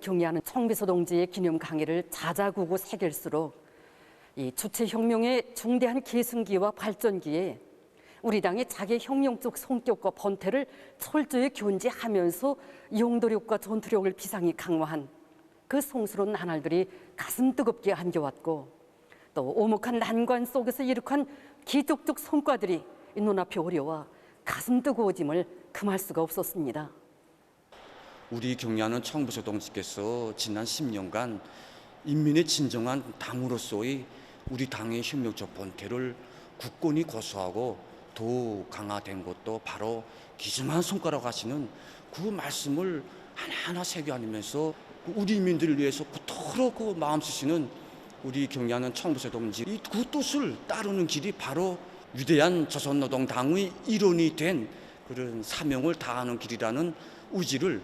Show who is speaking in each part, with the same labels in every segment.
Speaker 1: 경의하는 청비서 동지의 기념 강의를 자자구구 새길수록 이 주체혁명의 중대한 계승기와 발전기에 우리 당의 자기 혁명적 성격과 본태를 철저히 견지하면서 용도력과 전투력을 비상히 강화한 그 성스러운 나날들이 가슴 뜨겁게 안겨왔고, 또 오목한 난관 속에서 이룩한 기적적 성과들이 눈앞에 오려와 가슴 뜨거워짐을 금할 수가 없었습니다.
Speaker 2: 우리 경의하는 청부서 동지께서 지난 10년간 인민의 진정한 당으로서의 우리 당의 혁명적 본태를 굳건히 고수하고 더욱 강화된 것도 바로 기증한 성과라고 하시는 그 말씀을 하나하나 새겨안으면서 우리 인민들을 위해서 그토록 그 마음 쓰시는 우리 경의하는 청부서 동지, 그 뜻을 따르는 길이 바로 위대한 조선노동당의 일원이 된 그런 사명을 다하는 길이라는 의지를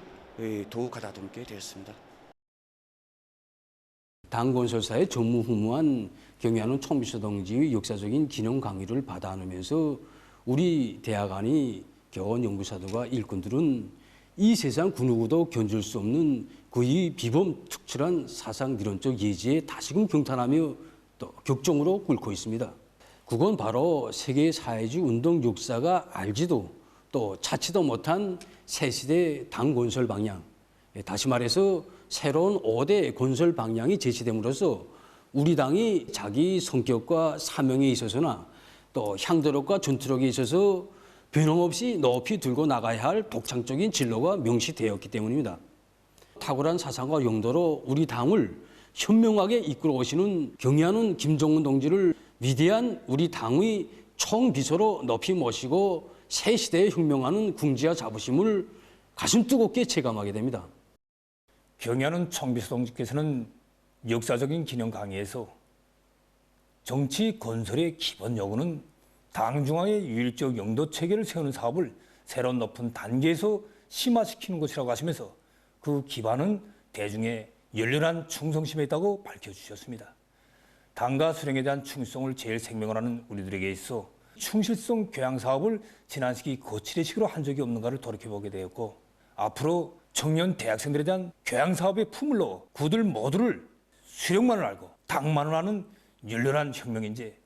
Speaker 2: 더욱 가다듬게 되었습니다.
Speaker 3: 당 건설사의 전무후무한 경의하는 청비서 동지의 역사적인 기념 강의를 받아 안으면서 우리 대학안의 교원 연구사들과 일꾼들은 이 세상 그 누구도 견줄 수 없는 그의 비범특출한 사상 이론적 예지에 다시금 경탄하며 또 격정으로 꿇고 있습니다. 그건 바로 세계 사회주의 운동 역사가 알지도 또 찾지도 못한 새시대 당 건설 방향, 다시 말해서 새로운 5대 건설 방향이 제시됨으로써 우리 당이 자기 성격과 사명에 있어서나 또 향도력과 전투력에 있어서 변함없이 높이 들고 나가야 할 독창적인 진로가 명시되었기 때문입니다. 탁월한 사상과 용도로 우리 당을 현명하게 이끌어 오시는 경의하는 김정은 동지를 위대한 우리 당의 총비서로 높이 모시고 새 시대에 혁명하는 궁지와 자부심을 가슴 뜨겁게 체감하게 됩니다.
Speaker 4: 경의하는 총비서 동지께서는 역사적인 기념 강의에서 정치 건설의 기본 요구는 당 중앙의 유일적 영도 체계를 세우는 사업을 새로운 높은 단계에서 심화시키는 것이라고 하시면서 그 기반은 대중의 열렬한 충성심에 있다고 밝혀주셨습니다. 당과 수령에 대한 충성을 제일 생명을 하는 우리들에게 있어 충실성 교양 사업을 지난 시기 거칠의 식으로 한 적이 없는가를 돌이켜보게 되었고, 앞으로 청년 대학생들에 대한 교양 사업의 품을로 그들 모두를 수령만을 알고 당만을 아는 열렬한 혁명인재,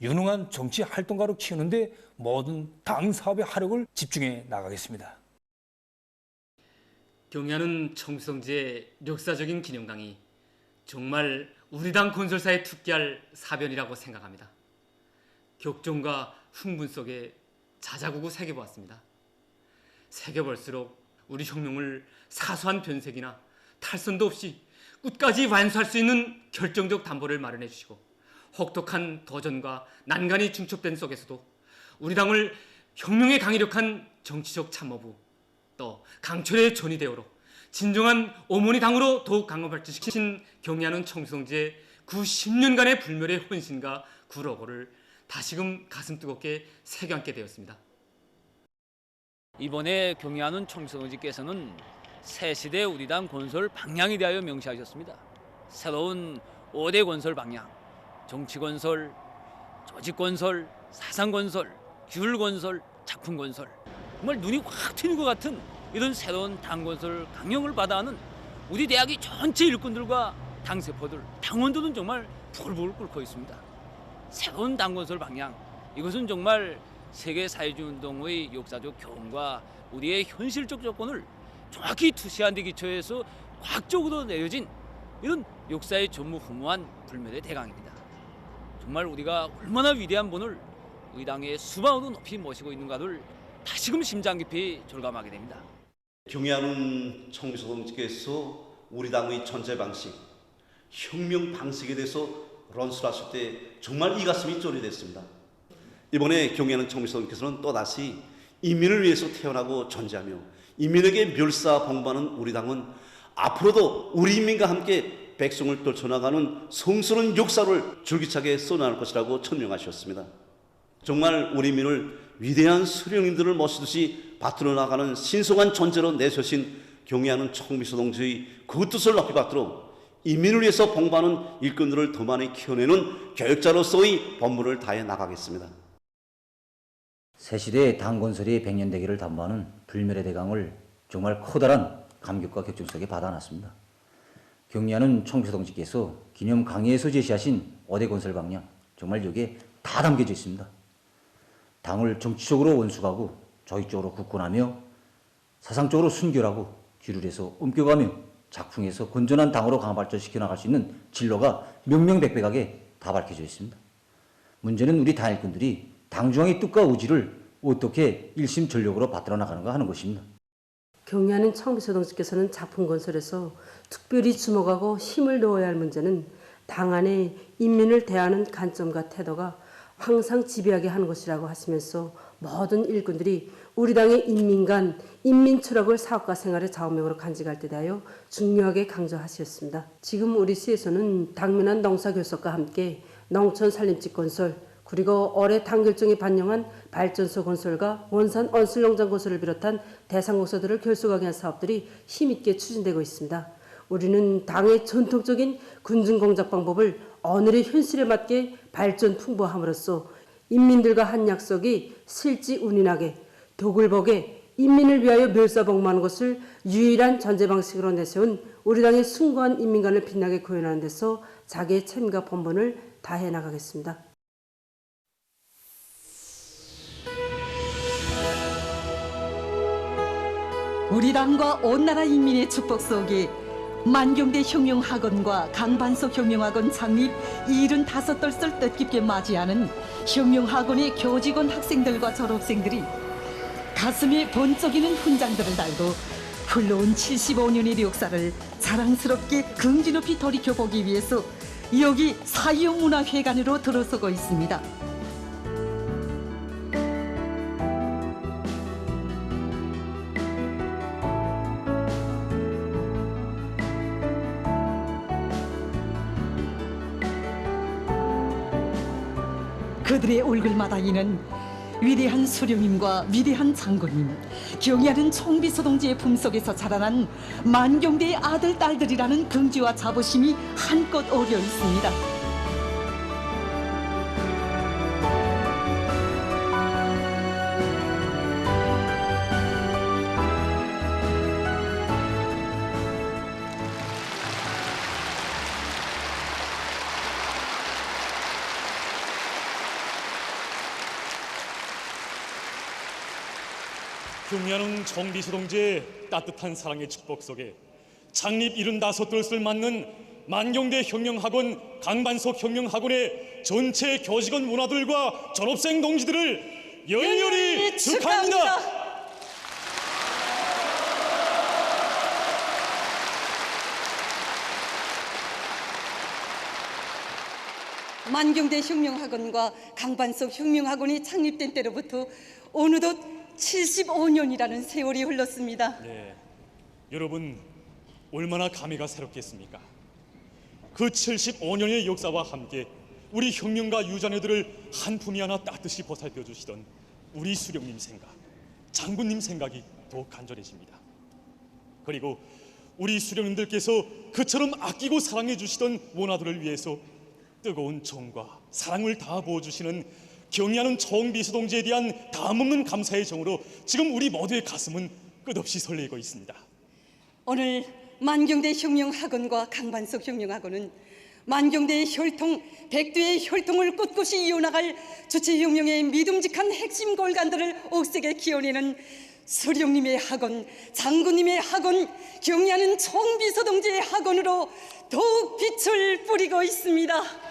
Speaker 4: 유능한 정치 활동가로 키우는데 모든 당 사업의 화력을 집중해 나가겠습니다.
Speaker 5: 경의하는 청성지의 역사적인 기념 강의, 정말 우리 당 건설사에 특기할 사변이라고 생각합니다. 격정과 흥분 속에 자자구구 새겨보았습니다. 새겨볼수록 우리 혁명을 사소한 변색이나 탈선도 없이 끝까지 완수할 수 있는 결정적 담보를 마련해 주시고, 혹독한 도전과 난간이 중첩된 속에서도 우리 당을 혁명에 강력한 정치적 참모부, 또 강철의 전위대우로 진정한 어머니 당으로 더욱 강화 발전시킨 경의하는 청성지의 그 10년간의 불멸의 헌신과 구로고를 다시금 가슴 뜨겁게 새겨안게 되었습니다.
Speaker 6: 이번에 경의하는 청비서 동지께서는 새 시대 우리 당 건설 방향에 대하여 명시하셨습니다. 새로운 5대 건설 방향, 정치 건설, 조직 건설, 사상 건설, 규율 건설, 작품 건설, 정말 눈이 확 트는 것 같은 이런 새로운 당 건설 강령을 받아하는 우리 대학의 전체 일꾼들과 당세포들, 당원들은 정말 부글부글 끓고 있습니다. 새로운 당 건설 방향, 이것은 정말 세계 사회주의 운동의 역사적 교훈과 우리의 현실적 조건을 정확히 투시한 데 기초해서 과학적으로 내려진 이런 역사의 전무후무한 불멸의 대강입니다. 정말 우리가 얼마나 위대한 분을 우리 당의 수반으로 높이 모시고 있는가를 다시금 심장 깊이 절감하게 됩니다.
Speaker 7: 경의하는 청비서 동지께서 우리 당의 전제 방식, 혁명 방식에 대해서 론술하실 때 정말 이 가슴이 쫄이됐습니다. 이번에 경의하는 청비서 동지께서는 또다시 인민을 위해서 태어나고 존재하며 인민에게 멸사봉반하는 우리 당은 앞으로도 우리 인민과 함께 백성을 떨쳐나가는 성스러운 역사를 줄기차게 써나갈 것이라고 천명하셨습니다. 정말 우리 인민을 위대한 수령님들을 모시듯이 받들어 나가는 신성한 존재로 내세우신 경의하는 청비서 동지의 그 뜻을 높이 받들어 인민을 위해서 봉사하는 일꾼들을 더 많이 키워내는 교육자로서의 본분을 다해 나가겠습니다.
Speaker 8: 새시대의 당 건설이 100년 되기를 담보하는 불멸의 대강을 정말 커다란 감격과 격정 속에 받아놨습니다. 경리하는 총비서 동지께서 기념 강의에서 제시하신 5대 건설 방향, 정말 여기에 다 담겨져 있습니다. 당을 정치적으로 원수하고 조직적으로 굳건하며 사상적으로 순결하고 규율에서 엄격하며 작풍에서 건전한 당으로 강화 발전시켜 나갈 수 있는 진로가 명명백백하게 다 밝혀져 있습니다. 문제는 우리 당 일꾼들이 당중앙의 뜻과 의지를 어떻게 일심전력으로 받들어 나가는가 하는 것입니다.
Speaker 9: 경리하는 총비서 동지께서는 작품 건설에서 특별히 주목하고 힘을 넣어야 할 문제는 당 안에 인민을 대하는 관점과 태도가 항상 지배하게 하는 것이라고 하시면서 모든 일꾼들이 우리 당의 인민 간 인민 철학을 사업과 생활의 좌우명으로 간직할 때 대하여 중요하게 강조하셨습니다. 지금 우리 시에서는 당면한 농사교섭과 함께 농촌 산림집 건설, 그리고 올해 당 결정에 반영한 발전소 건설과 원산 언슬농장 건설을 비롯한 대상 공사들을 결속하게 한 사업들이 힘있게 추진되고 있습니다. 우리는 당의 전통적인 군중 공작 방법을 오늘의 현실에 맞게 발전 풍부함으로써 인민들과 한 약속이 실지 운인하게 독을복에 인민을 위하여 멸사복무하는 것을 유일한 전제 방식으로 내세운 우리 당의 숭고한 인민관을 빛나게 구현하는 데서 자기의 책임과 본분을 다해 나가겠습니다.
Speaker 10: 우리 당과 온 나라 인민의 축복 속에 만경대 혁명학원과 강반석 혁명학원 창립 75돌을 뜻깊게 맞이하는 혁명학원의 교직원 학생들과 졸업생들이 가슴에 번쩍이는 훈장들을 달고 흘러온 75년의 역사를 자랑스럽게 긍지 높이 돌이켜보기 위해서 여기 사이영문화회관으로 들어서고 있습니다. 그들의 얼굴마다에는 위대한 수령님과 위대한 장군님, 경의하는 총비서 동지의 품속에서 자라난 만경대의 아들, 딸들이라는 긍지와 자부심이 한껏 어려 있습니다.
Speaker 11: 경리하는 총비서 동지의 따뜻한 사랑의 축복 속에 창립 75돌을 맞는 만경대 혁명학원, 강반석 혁명학원의 전체 교직원 문화들과 졸업생 동지들을 열렬히 축하합니다.
Speaker 10: 만경대 혁명학원과 강반석 혁명학원이 창립된 때로부터 어느덧 75년이라는 세월이 흘렀습니다.
Speaker 11: 네, 여러분 얼마나 감회가 새롭겠습니까? 그 75년의 역사와 함께 우리 혁명가 유자녀들을 한 품위 하나 따뜻이 보살펴 주시던 우리 수령님 생각, 장군님 생각이 더욱 간절해집니다. 그리고 우리 수령님들께서 그처럼 아끼고 사랑해 주시던 원아들을 위해서 뜨거운 정과 사랑을 다 부어주시는 경의하는 총비서 동지에 대한 담없는 감사의 정으로 지금 우리 모두의 가슴은 끝없이 설레고 있습니다.
Speaker 10: 오늘 만경대 혁명학원과 강반석 혁명학원은 만경대의 혈통, 백두의 혈통을 꿋꿋이 이어나갈 주체혁명의 믿음직한 핵심 골간들을 옥색에 키워내는 수령님의 학원, 장군님의 학원, 경의하는 총비서 동지의 학원으로 더욱 빛을 뿌리고 있습니다.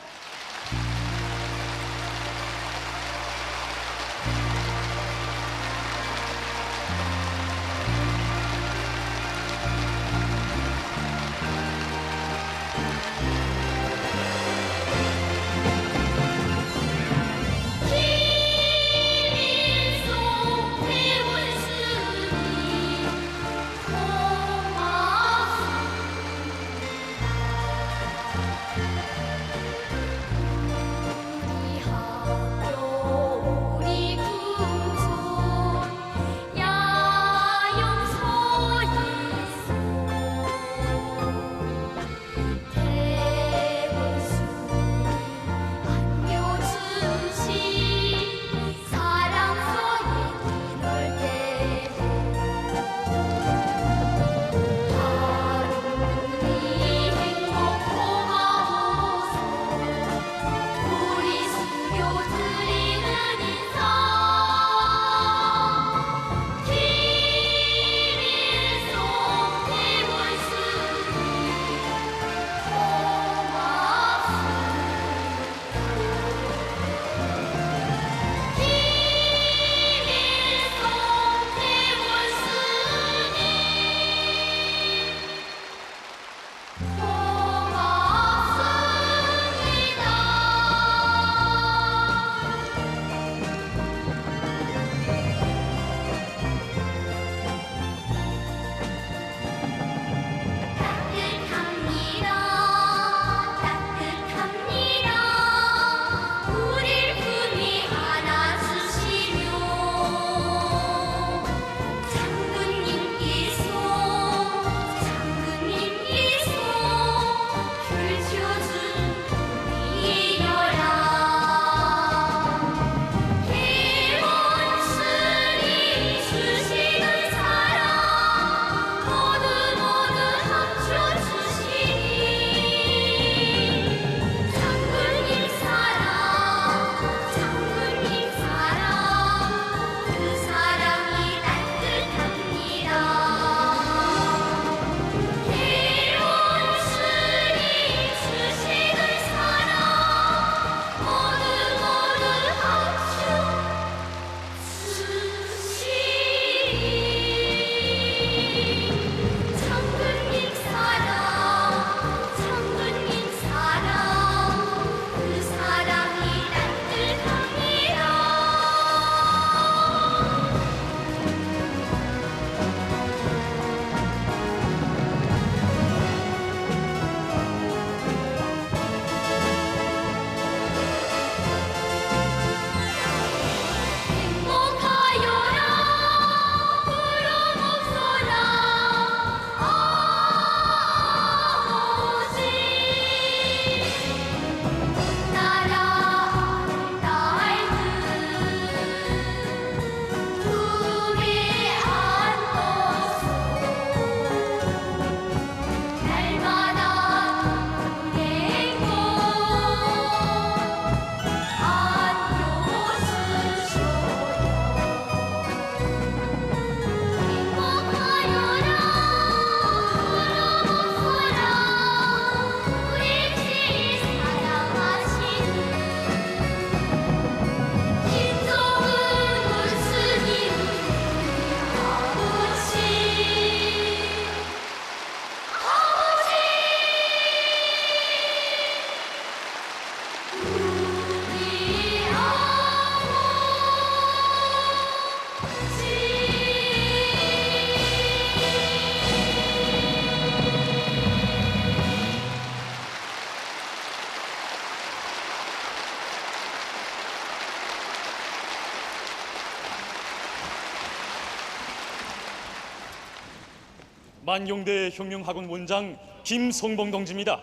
Speaker 11: 만경대 혁명학원 원장 김성봉 동지입니다.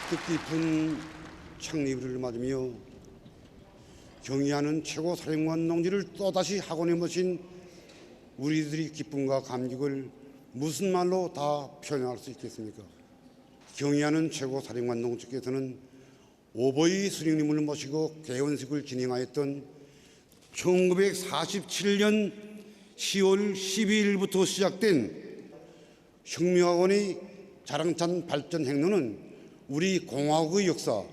Speaker 12: 뜻깊은 창립일을 맞으며 경의하는 최고 사령관 동지를 또다시 학원에 모신 우리들의 기쁨과 감격을 무슨 말로 다 표현할 수 있겠습니까? 경의하는 최고 사령관 동지께서는 오보이 수령님을 모시고 개원식을 진행하였던 1947년 10월 12일부터 시작된 혁명학원의 자랑찬 발전 행로는 우리 공화국의 역사,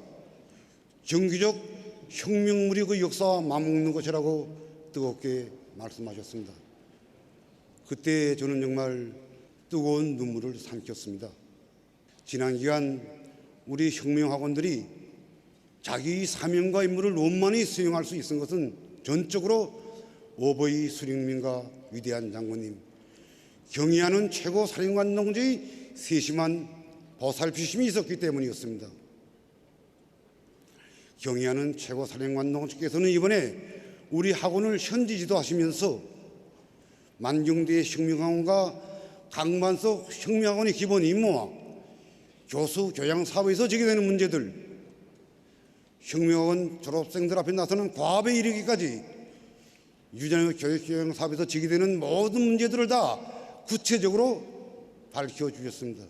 Speaker 12: 정기적 혁명무력의 역사와 맞먹는 것이라고 뜨겁게 말씀하셨습니다. 그때 저는 정말 뜨거운 눈물을 삼켰습니다. 지난 기간 우리 혁명학원들이 자기 사명과 임무를 원만히 수행할 수 있은 것은 전적으로 오보이 수령님과 위대한 장군님, 경의하는 최고 사령관 동지의 세심한 보살피심이 있었기 때문이었습니다. 경의하는 최고 사령관 동지께서는 이번에 우리 학원을 현지 지도하시면서 만경대 혁명학원과 강반석 혁명학원의 기본 임무와 교수 교양 사업에서 제기되는 문제들, 혁명학원 졸업생들 앞에 나서는 과업에 이르기까지 유전의 교육 교양 사업에서 제기되는 모든 문제들을 다 구체적으로 밝혀주셨습니다.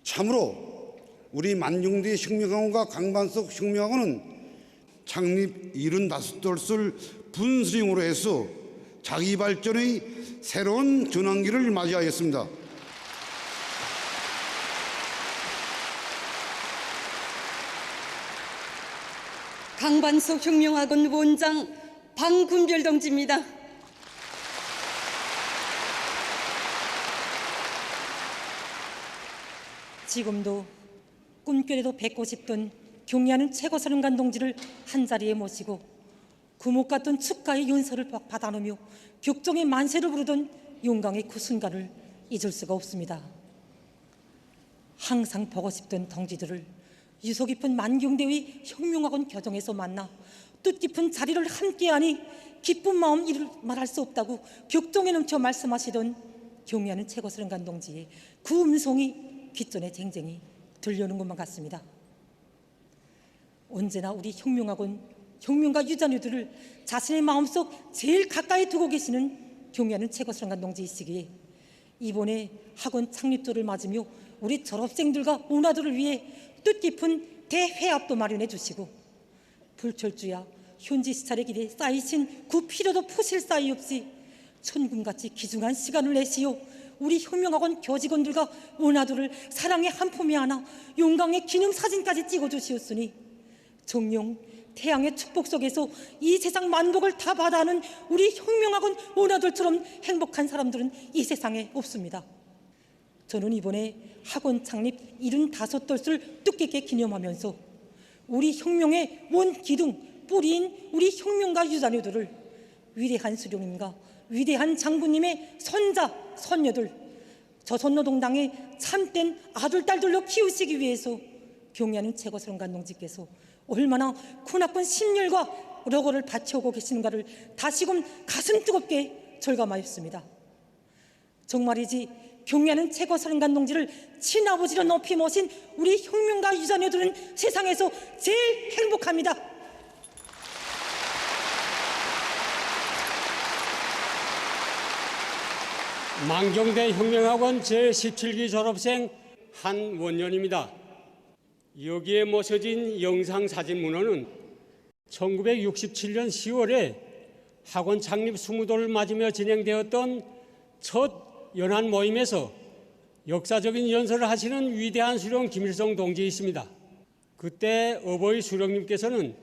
Speaker 12: 참으로 우리 만경대 혁명학원과 강반석 혁명학원은 창립 75돌을 분수령으로 해서 자기 발전의 새로운 전환기를 맞이하였습니다.
Speaker 10: 강반석 혁명학원 원장 방군별 동지입니다.
Speaker 13: 지금도 꿈결에도 뵙고 싶던 경의하는 최고사령관 동지를 한자리에 모시고 구목 같던 축가의 연설을 받아놓으며 격정의 만세를 부르던 용강의 그 순간을 잊을 수가 없습니다. 항상 보고 싶던 동지들을 유서 깊은 만경대의 혁명학원 교정에서 만나 뜻깊은 자리를 함께하니 기쁜 마음 이를 말할 수 없다고 격정에 넘쳐 말씀하시던 경의하는 최고사령관 동지의 그 음성이 귓전에 쟁쟁이 들려오는 것만 같습니다. 언제나 우리 혁명학원, 혁명가 유자녀들을 자신의 마음속 제일 가까이 두고 계시는 경의하는 최고사령관 동지이시기에 이번에 학원 창립절을 맞으며 우리 졸업생들과 문화들을 위해 뜻깊은 대회합도 마련해 주시고 불철주야 현지 시찰의 길에 쌓이신 그 피로도 푸실 사이 없이 천금같이 귀중한 시간을 내시어 우리 혁명학원 교직원들과 원아들을 사랑의 한 품에 안아 용강의 기념사진까지 찍어주시었으니 정녕 태양의 축복 속에서 이 세상 만복을 다 받아하는 우리 혁명학원 원아들처럼 행복한 사람들은 이 세상에 없습니다. 저는 이번에 학원 창립 75돌을 뜻깊게 기념하면서 우리 혁명의 원기둥, 뿌리인 우리 혁명가 유자녀들을 위대한 수령님과 위대한 장군님의 손자, 손녀들, 조선노동당의 참된 아들, 딸들로 키우시기 위해서 경의하는 최고사령관 동지께서 얼마나 크나큰 심혈과 노고를 바쳐오고 계시는가를 다시금 가슴 뜨겁게 절감하였습니다. 정말이지 경의하는 최고사령관 동지를 친아버지로 높이 모신 우리 혁명가 유자녀들은 세상에서 제일 행복합니다.
Speaker 14: 만경대 혁명학원 제17기 졸업생 한원년입니다. 여기에 모셔진 영상사진 문화는 1967년 10월에 학원 창립 20돌을 맞으며 진행되었던 첫 연한 모임에서 역사적인 연설을 하시는 위대한 수령 김일성 동지이십니다. 그때 어버이 수령님께서는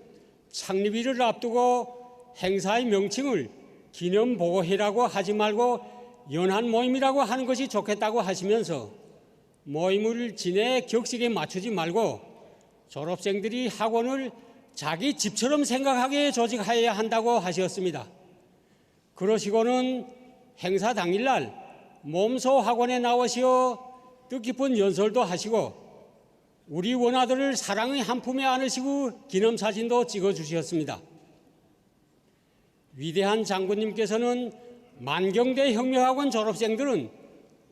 Speaker 14: 창립일을 앞두고 행사의 명칭을 기념보고회라고 하지 말고 연한 모임이라고 하는 것이 좋겠다고 하시면서 모임을 진해 격식에 맞추지 말고 졸업생들이 학원을 자기 집처럼 생각하게 조직하여야 한다고 하셨습니다. 그러시고는 행사 당일날 몸소 학원에 나오시어 뜻깊은 연설도 하시고 우리 원아들을 사랑의 한 품에 안으시고 기념사진도 찍어주셨습니다. 위대한 장군님께서는 만경대 혁명학원 졸업생들은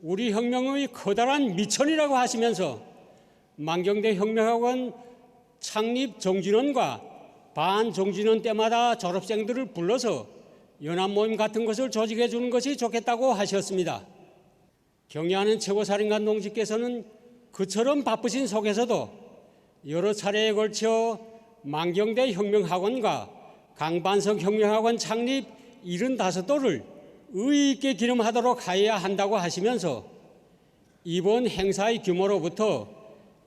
Speaker 14: 우리 혁명의 커다란 미천이라고 하시면서 만경대 혁명학원 창립 정진원과 반정진원 때마다 졸업생들을 불러서 연합모임 같은 것을 조직해 주는 것이 좋겠다고 하셨습니다. 경애하는 최고사령관 동지께서는 그처럼 바쁘신 속에서도 여러 차례에 걸쳐 만경대 혁명학원과 강반석 혁명학원 창립 75도를 의의 있게 기념하도록 하여야 한다고 하시면서 이번 행사의 규모로부터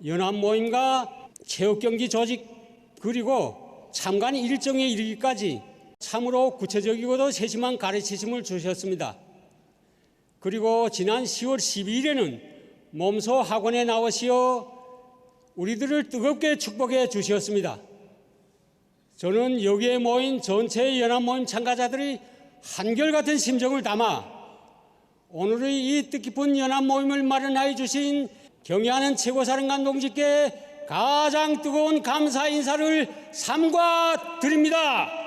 Speaker 14: 연합모임과 체육경기 조직 그리고 참관 일정에 이르기까지 참으로 구체적이고도 세심한 가르치심을 주셨습니다. 그리고 지난 10월 12일에는 몸소 학원에 나오시어 우리들을 뜨겁게 축복해 주셨습니다. 저는 여기에 모인 전체 연합모임 참가자들이 한결같은 심정을 담아 오늘의 이 뜻깊은 연합모임을 마련하여 주신 경애하는 최고사령관 동지께 가장 뜨거운 감사 인사를 삼가 드립니다.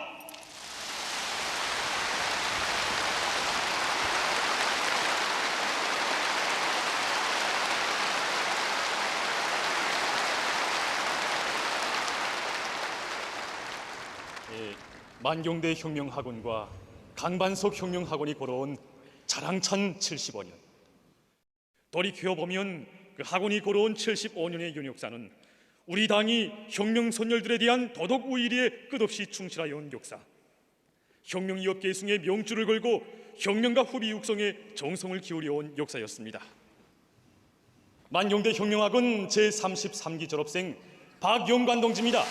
Speaker 11: 만경대 혁명학원과 강반석 혁명학원이 걸어온 자랑찬 75년. 돌이켜보면 그 학원이 걸어온 75년의 연역사는 우리 당이 혁명 선열들에 대한 도덕 우일에 끝없이 충실하여 온 역사, 혁명이 업계승의 명주를 걸고 혁명가 후비 육성에 정성을 기울여온 역사였습니다. 만경대 혁명학원 제33기 졸업생 박영관 동지입니다.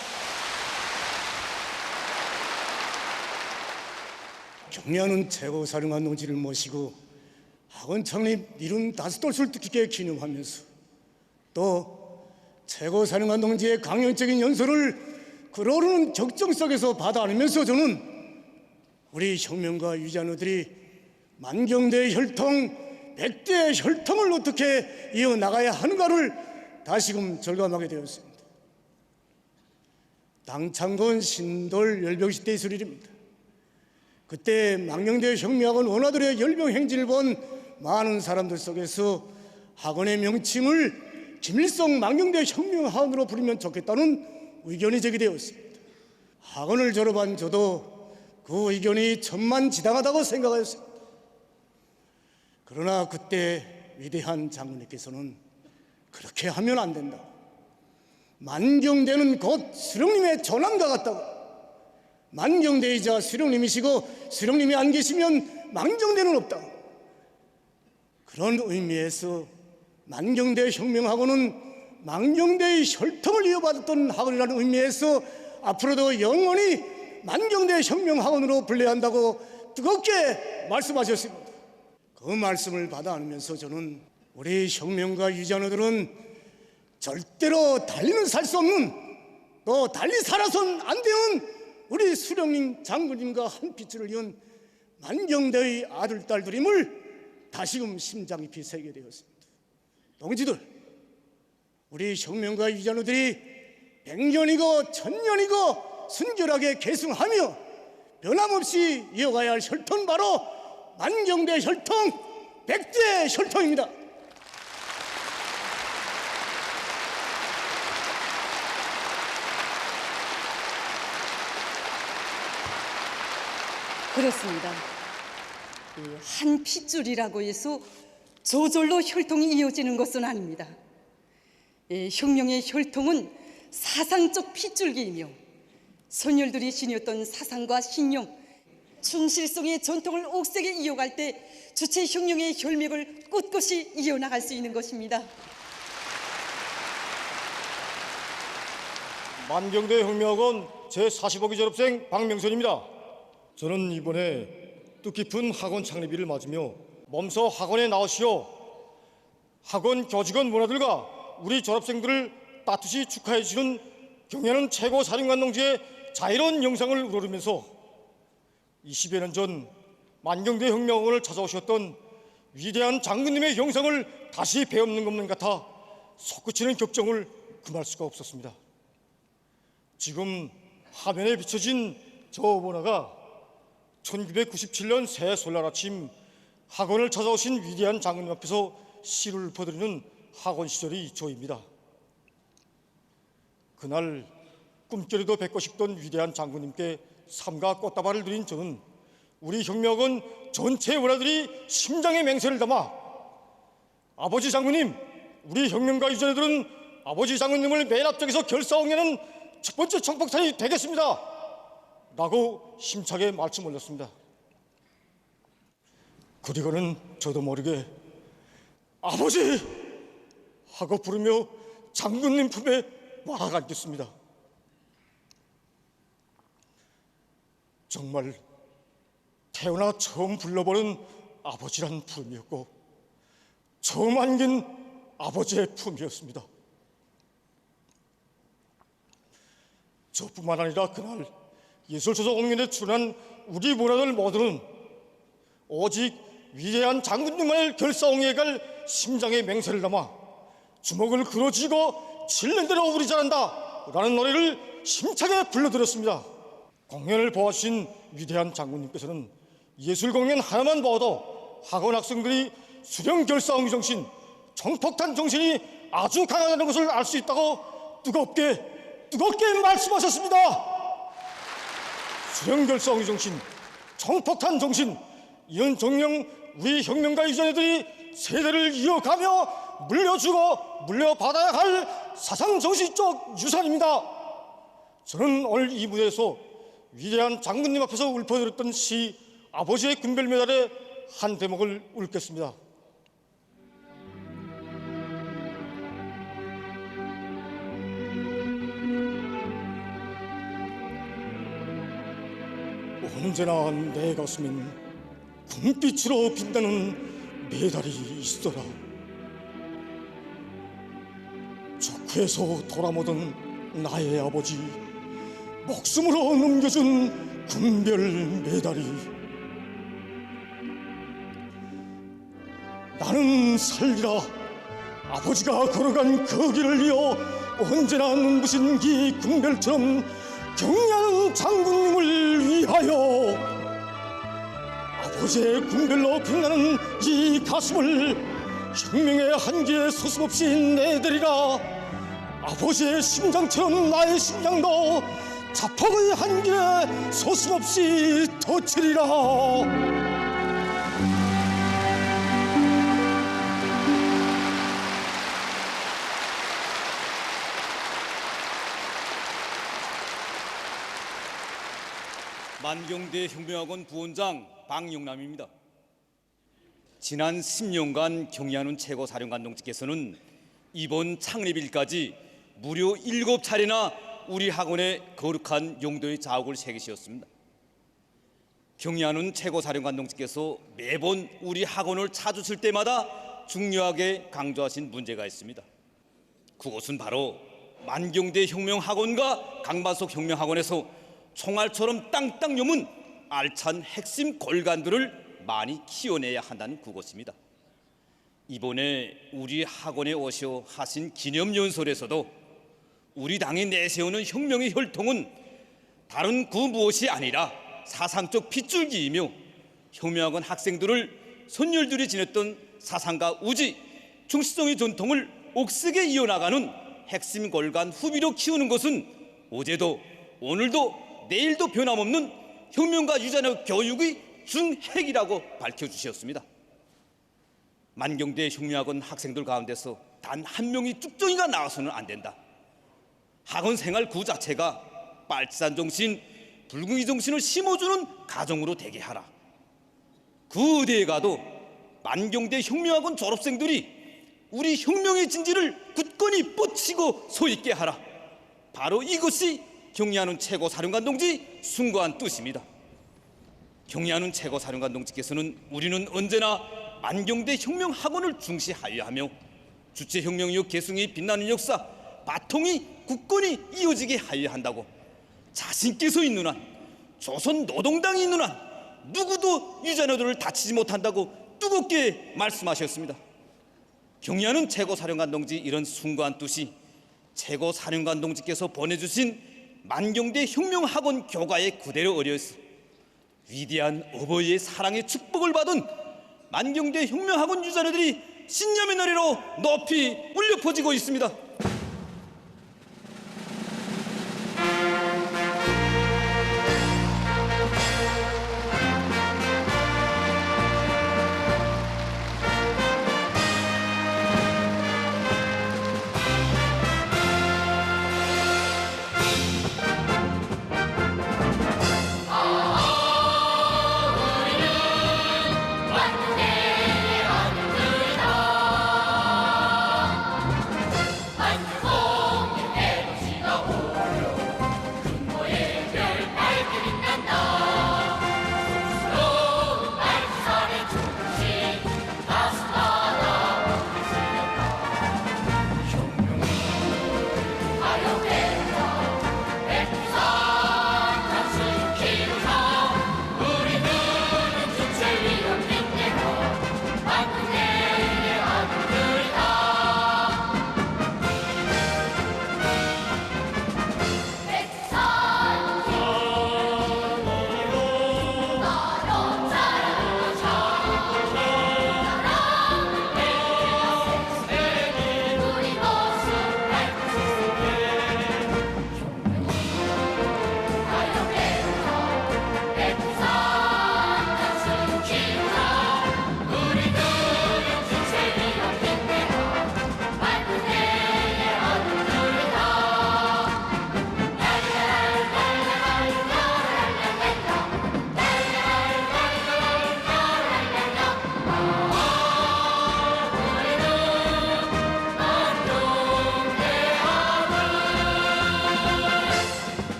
Speaker 15: 경애하는 최고사령관 동지를 모시고 학원 창립 75돌을 뜻깊게 기념하면서 또 최고사령관 동지의 강연적인 연설을 글오르는 적정 속에서 받아 안으면서 저는 우리 혁명가 유자녀들이 만경대 혈통, 백대 혈통을 어떻게 이어나가야 하는가를 다시금 절감하게 되었습니다. 당창건 신돌 열병시 있을 일입니다. 그때 망령대 혁명학원 원아들의 열병 행진을 본 많은 사람들 속에서 학원의 명칭을 김일성 망령대 혁명학원으로 부르면 좋겠다는 의견이 제기되었습니다. 학원을 졸업한 저도 그 의견이 천만지당하다고 생각하였습니다. 그러나 그때 위대한 장군님께서는 그렇게 하면 안 된다. 만경대는 곧 수령님의 조남과 같다고. 만경대이자 수령님이시고 수령님이 안 계시면 만경대는 없다. 그런 의미에서 만경대 혁명학원은 만경대의 혈통을 이어받았던 학원이라는 의미에서 앞으로도 영원히 만경대 혁명학원으로 불려야 한다고 뜨겁게 말씀하셨습니다. 그 말씀을 받아 안으면서 저는 우리 혁명가 유자녀들은 절대로 달리는 살 수 없는, 또 달리 살아선 안 되는 우리 수령님 장군님과 한 피줄을 이은 만경대의 아들 딸들임을 다시금 심장 깊이 새게 되었습니다. 동지들, 우리 혁명가 유자녀들이 100년이고 1000년이고 순결하게 계승하며 변함없이 이어가야 할 혈통, 바로 만경대 혈통, 백대 혈통입니다.
Speaker 10: 그렇습니다. 한 핏줄이라고 해서 저절로 혈통이 이어지는 것은 아닙니다. 혁명의 혈통은 사상적 핏줄기이며 선열들이 지녔던 사상과 신용, 충실성의 전통을 옥색에 이어갈 때 주체 혁명의 혈맥을 꿋꿋이 이어나갈 수 있는 것입니다.
Speaker 16: 만경대 혁명학원 제45기 졸업생 박명선입니다. 저는 이번에 뜻깊은 학원 창립일을 맞으며 몸소 학원에 나오시어 학원 교직원 문화들과 우리 졸업생들을 따뜻이 축하해 주시는 경애하는 최고사령관 동지의 자애로운 영상을 우러르면서 20여 년 전 만경대 혁명학원을 찾아오셨던 위대한 장군님의 영상을 다시 배우는 것만 같아 솟구치는 격정을 금할 수가 없었습니다. 지금 화면에 비춰진 저 문화가 1997년 새 설날 아침 학원을 찾아오신 위대한 장군님 앞에서 시를 읊어드리는 학원 시절이 저입니다. 그날 꿈결에도 뵙고 싶던 위대한 장군님께 삼가 꽃다발을 드린 저는 우리 혁명학원 전체 원아들이 심장의 맹세를 담아 아버지 장군님, 우리 혁명가 유전자들은 아버지 장군님을 맨 앞쪽에서 결사홍해는 첫 번째 청폭탄이 되겠습니다 라고 힘차게 말씀 올렸습니다. 그리고는 저도 모르게 아버지! 하고 부르며 장군님 품에 막 앉겠습니다. 정말 태어나 처음 불러보는 아버지란 품이었고 처음 안긴 아버지의 품이었습니다. 저뿐만 아니라 그날 예술조사 공연에 출연한 우리 문화들 모두는 오직 위대한 장군님만을 결사홍해에 갈 심장의 맹세를 담아 주먹을 그어쥐고 질는 대로 우리 잘한다 라는 노래를 힘차게 불러드렸습니다. 공연을 보아주신 위대한 장군님께서는 예술 공연 하나만 봐도 학원 학생들이 수령 결사홍의 정신, 정폭탄 정신이 아주 강하다는 것을 알 수 있다고 뜨겁게 말씀하셨습니다. 수령 결사홍의 정신, 정폭탄 정신, 이런 정령 우리 혁명가 이전애들이 세대를 이어가며 물려주고 물려받아야 할 사상 정신적 유산입니다. 저는 오늘 이 무대에서 위대한 장군님 앞에서 읊어드렸던 시 아버지의 금별메달의 한 대목을 읊겠습니다. 언제나 내 가슴엔 금빛으로 빛나는 메달이 있어라. 적회에서 돌아오던 나의 아버지 목숨으로 넘겨준 금별 메달이 나는 살리라. 아버지가 걸어간 그 길을 이어 언제나 눈부신 이 금별처럼 경리하는 장군님을 위하여 아버지의 금별로 빛나는 이 가슴을 혁명의 한계에 서슴없이 내드리라. 아버지의 심장처럼 나의 심장도 자폭의 한계에 서슴없이 터치리라.
Speaker 17: 만경대 혁명학원 부원장 박영남입니다. 지난 10년간 경의하는 최고사령관 동지께서는 이번 창립일까지 무려 7차례나 우리 학원에 거룩한 용도의 자욱을 새기셨습니다. 경의하는 최고사령관 동지께서 매번 우리 학원을 찾으실 때마다 중요하게 강조하신 문제가 있습니다. 그것은 바로 만경대 혁명학원과 강반석 혁명학원에서 총알처럼 땅땅 여문 알찬 핵심 골간들을 많이 키워내야 한다는 그것입니다. 이번에 우리 학원에 오셔 하신 기념연설에서도 우리 당이 내세우는 혁명의 혈통은 다른 그 무엇이 아니라 사상적 핏줄기이며 혁명학원 학생들을 선열들이 지냈던 사상과 우지, 충실성의 전통을 옥색에 이어나가는 핵심 골간 후비로 키우는 것은 어제도 오늘도 내일도 변함없는 혁명가 유자녀 교육의 중핵이라고 밝혀주셨습니다. 만경대 혁명학원 학생들 가운데서 단 한 명이 쭉정이가 나와서는 안 된다. 학원 생활 그 자체가 빨치산 정신, 붉은이 정신을 심어주는 가정으로 되게 하라. 그 어디에 가도 만경대 혁명학원 졸업생들이 우리 혁명의 진지를 굳건히 뻗치고 서있게 하라. 바로 이것이 경의하는 최고사령관 동지 숭고한 뜻입니다. 경의하는 최고사령관 동지께서는 우리는 언제나 만경대 혁명학원을 중시하여야 하며 주체혁명이요 계승이 빛나는 역사 바통이 굳건히 이어지게 하여야 한다고 자신께서 있는 한, 조선 노동당이 있는 한 누구도 유자녀들을 다치지 못한다고 뜨겁게 말씀하셨습니다. 경의하는 최고사령관 동지 이런 숭고한 뜻이 최고사령관 동지께서 보내주신 만경대 혁명학원 교가에 그대로 어려있어 위대한 어버이의 사랑의 축복을 받은 만경대 혁명학원 유자녀들이 신념의 노래로 높이 울려 퍼지고 있습니다.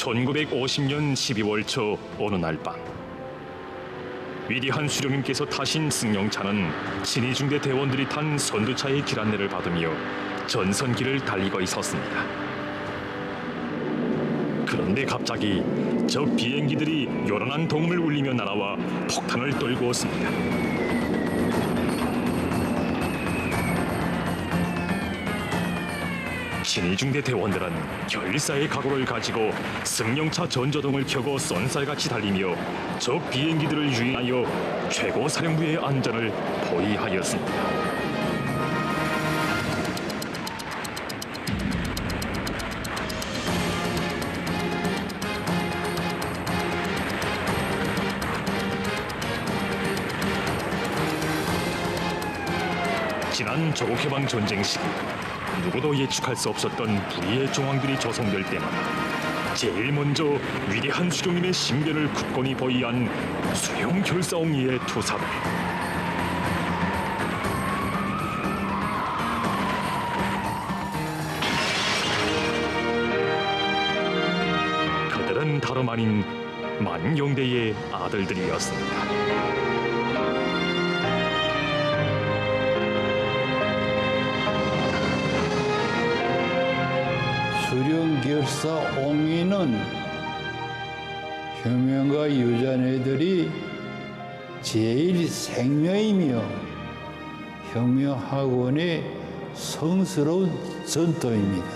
Speaker 11: (1950년 12월) 초 어느 날 밤, 위대한 수령님께서 타신 승용차는 친위중대 대원들이 탄 선두차의 길 안내를 받으며 전선길을 달리고 있었습니다. 그런데 갑자기 적 비행기들이 요란한 동음을 울리며 날아와 폭탄을 떨구었습니다. 친위중대 대원들은 결사의 각오를 가지고 승용차 전조등을 켜고 쏜살같이 달리며 적 비행기들을 유인하여 최고 사령부의 안전을 포위하였습니다. 지난 조국해방 전쟁 시기 누구도 예측할 수 없었던 불의의 정황들이 조성될 때마다 제일 먼저 위대한 수령님의 신변을 굳건히 보위한 수령 결사옹이의 투사들. 그들은 다름 아닌 만경대의 아들들이었습니다.
Speaker 18: 수령결사옹이는 혁명가 유자녀들이 제일 생명이며 혁명학원의 성스러운 전통입니다.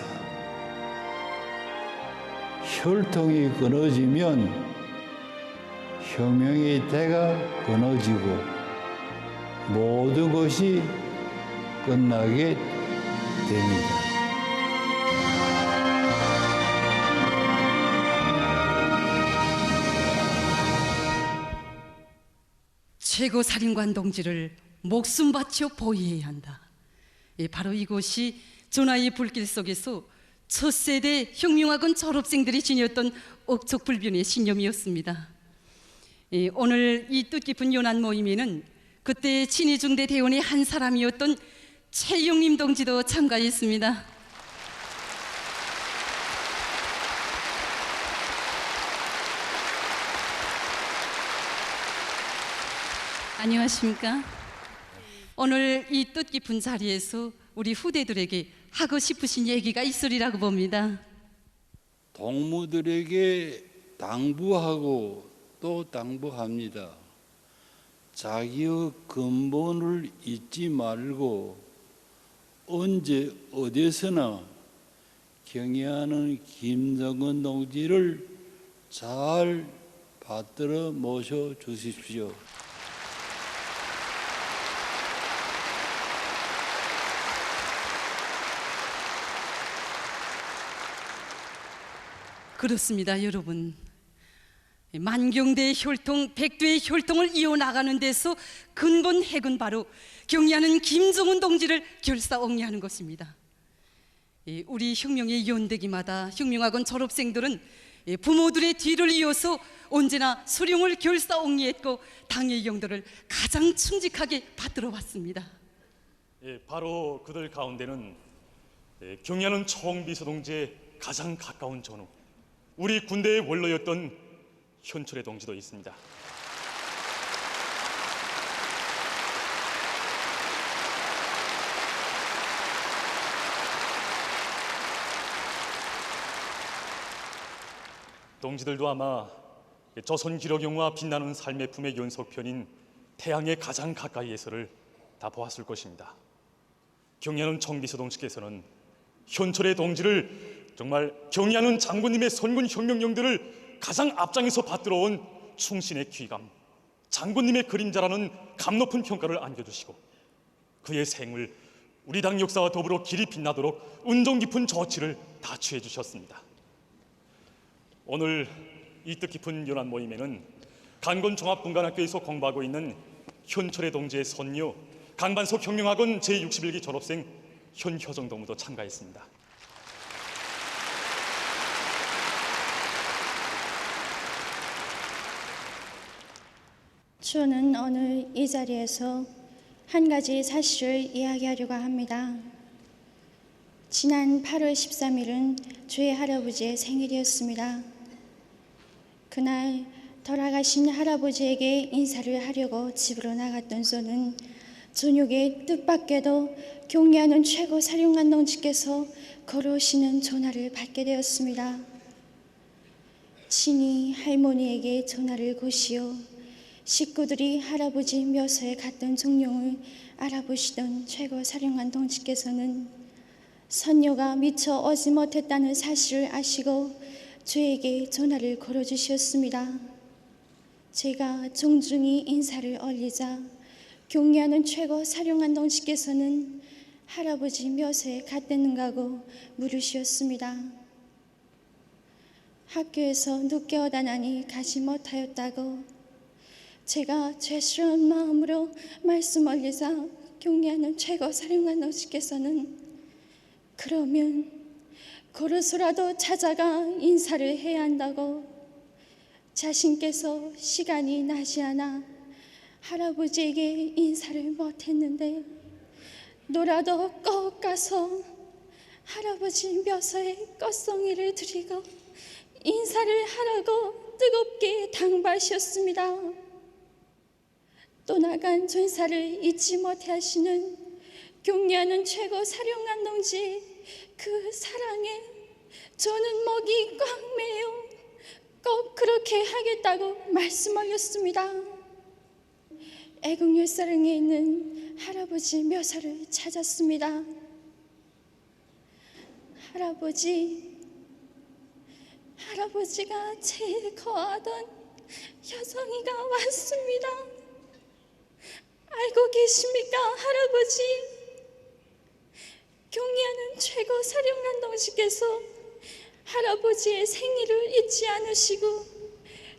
Speaker 18: 혈통이 끊어지면 혁명의 대가 끊어지고 모든 것이 끝나게 됩니다.
Speaker 10: 최고사령관 동지를 목숨 바쳐 보위해야 한다. 바로 이곳이 전하의 불길 속에서 첫 세대 혁명학원 졸업생들이 지녔던 억척불변의 신념이었습니다. 오늘 이 뜻깊은 연안 모임에는 그때 친위중대 대원의 한 사람이었던 최영림 동지도 참가했습니다. 안녕하십니까? 오늘 이 뜻깊은 자리에서 우리 후대들에게 하고 싶으신 얘기가 있으리라고 봅니다.
Speaker 18: 동무들에게 당부하고 또 당부합니다. 자기의 근본을 잊지 말고 언제 어디서나 경애하는 김정은 동지를 잘 받들어 모셔 주십시오.
Speaker 10: 그렇습니다, 여러분. 만경대의 혈통, 백두의 혈통을 이어나가는 데서 근본 핵은 바로 경애하는 김정은 동지를 결사옹리하는 것입니다. 우리 혁명의 연대기마다 혁명학원 졸업생들은 부모들의 뒤를 이어서 언제나 수령을 결사옹리했고 당의 영도를 가장 충직하게 받들어 왔습니다.
Speaker 11: 바로 그들 가운데는 경애하는 총비서 동지의 가장 가까운 전우, 우리 군대의 원로였던 현철의 동지도 있습니다. 동지들도 아마 조선 기록영화 빛나는 삶의 품의 연속편인 태양의 가장 가까이에서를 다 보았을 것입니다. 경애하는 총비서 동지께서는 현철의 동지를 정말 경애하는 장군님의 선군 혁명령들을 가장 앞장에서 받들어온 충신의 귀감, 장군님의 그림자라는 감높은 평가를 안겨주시고 그의 생을 우리 당 역사와 더불어 길이 빛나도록 은종 깊은 조치를 다 취해 주셨습니다. 오늘 이 뜻깊은 연안 모임에는 간건종합군관학교에서 공부하고 있는 현철의 동지의 손녀 강반석 혁명학원 제61기 졸업생 현효정 동무도 참가했습니다.
Speaker 19: 저는 오늘 이 자리에서 한 가지 사실을 이야기하려고 합니다. 지난 8월 13일은 저의 할아버지의 생일이었습니다. 그날 돌아가신 할아버지에게 인사를 하려고 집으로 나갔던 저는 저녁에 뜻밖에도 경례하는 최고 사령관 동지께서 걸어오시는 전화를 받게 되었습니다. 친히 할머니에게 전화를 거시어 식구들이 할아버지 묘소에 갔던 정령을 알아보시던 최고 사령관 동지께서는 선녀가 미처 오지 못했다는 사실을 아시고 저에게 전화를 걸어주셨습니다. 제가 정중히 인사를 올리자 경례하는 최고 사령관 동지께서는 할아버지 묘소에 갔겠는가고 물으셨습니다. 학교에서 늦게 오다 나니 가지 못하였다고 제가 죄스러운 마음으로 말씀 올리자 경례하는 최고 사령관 동지께서는 그러면 걸어서라도 찾아가 인사를 해야 한다고 자신께서 시간이 나지 않아 할아버지에게 인사를 못했는데 너라도 꼭 가서 할아버지 묘소에 꽃송이를 드리고 인사를 하라고 뜨겁게 당부하셨습니다. 떠나간 전사를 잊지 못해 하시는 경례하는 최고 사령관 동지 그 사랑에 저는 목이 꽉 매여 꼭 그렇게 하겠다고 말씀하였습니다. 애국열사릉에 있는 할아버지 묘사를 찾았습니다. 할아버지가 제일 거하던 효정이가 왔습니다. 알고 계십니까, 할아버지? 최고 사령관 동지께서 할아버지의 생일을 잊지 않으시고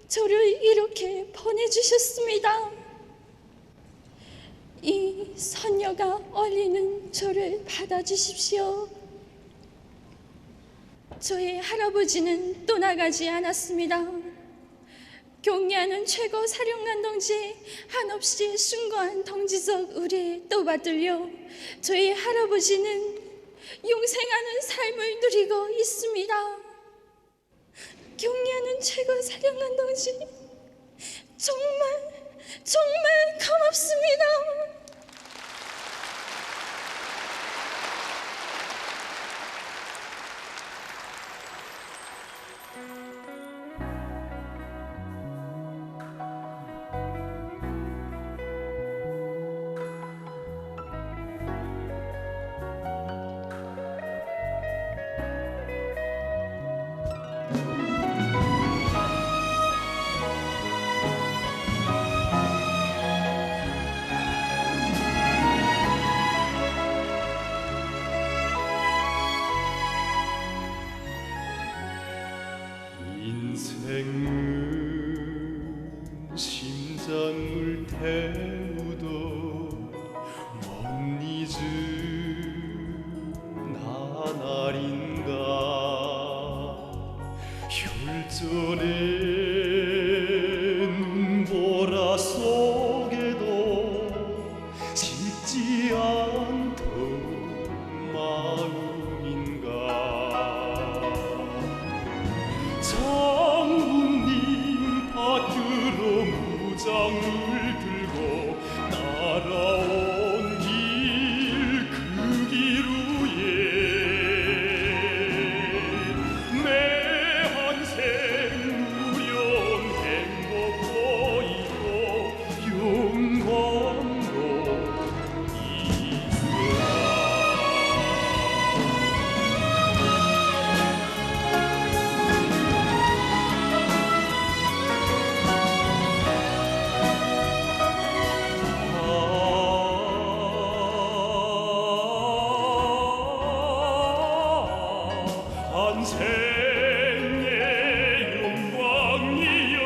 Speaker 19: 저를 이렇게 보내주셨습니다. 이 선녀가 올리는 저를 받아주십시오. 저의 할아버지는 떠나가지 않았습니다. 경례하는 최고 사령관 동지 한없이 숭고한 동지적 의례에 떠받들려 저희 할아버지는 영생하는 삶을 누리고 있습니다. 경례하는 최고 사령관 동지 정말 고맙습니다.
Speaker 20: 인생은 심장을 태우도 못 잊은 나날인가 혈전의 눈보라 속에도 식지 않던 마음인가 장군님 받들어 무장을 들고 날아온 길 그 길 위에 내 한생 누련 행복 보이고 영광도 있으라. 한생의 영광이여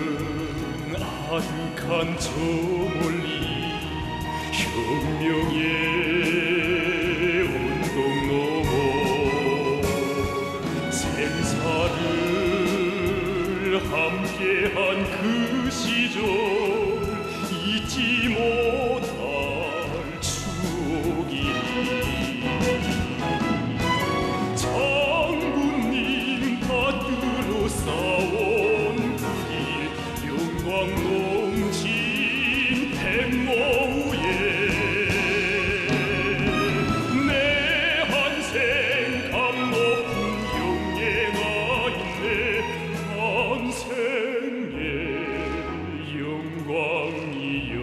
Speaker 20: 인생은 아득한 저 멀리 혁명의 언덕 넘어 생사를 함께한 그 시절 잊지 못할 추억이니 장군님 받들어 싸운 그 길 영광 넘친 백모 위에 내 한생 감 높은 영예가 있네. 한생의 영광이요.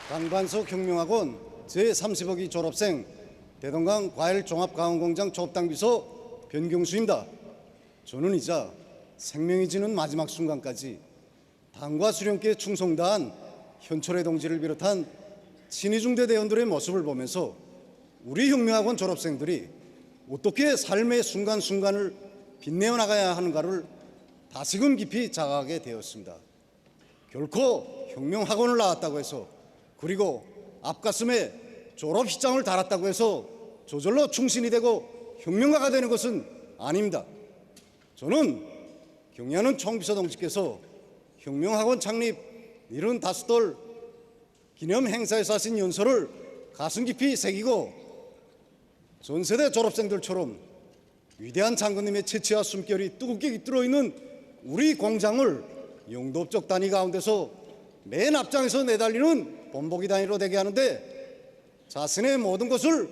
Speaker 21: 강반석 혁명학원 제30호기 졸업생 대동강 과일종합가공공장 조업당 비서 변경수입니다. 저는 이제 생명이 지는 마지막 순간까지 당과 수령께 충성다한 현철의 동지를 비롯한 친이중대 대원들의 모습을 보면서 우리 혁명학원 졸업생들이 어떻게 삶의 순간순간을 빛내어 나가야 하는가를 다시금 깊이 자각하게 되었습니다. 결코 혁명학원을 나왔다고 해서 그리고 앞가슴에 졸업식장을 달았다고 해서 저절로 충신이 되고 혁명가가 되는 것은 아닙니다. 저는 경례하는 총비서 동지께서 혁명학원 창립 75돌 기념 행사에서 하신 연설을 가슴 깊이 새기고 전세대 졸업생들처럼 위대한 장군님의 체치와 숨결이 뜨겁게 깃들어 있는 우리 공장을 용도업적 단위 가운데서 맨 앞장에서 내달리는 본보기 단위로 되게 하는데 자신의 모든 것을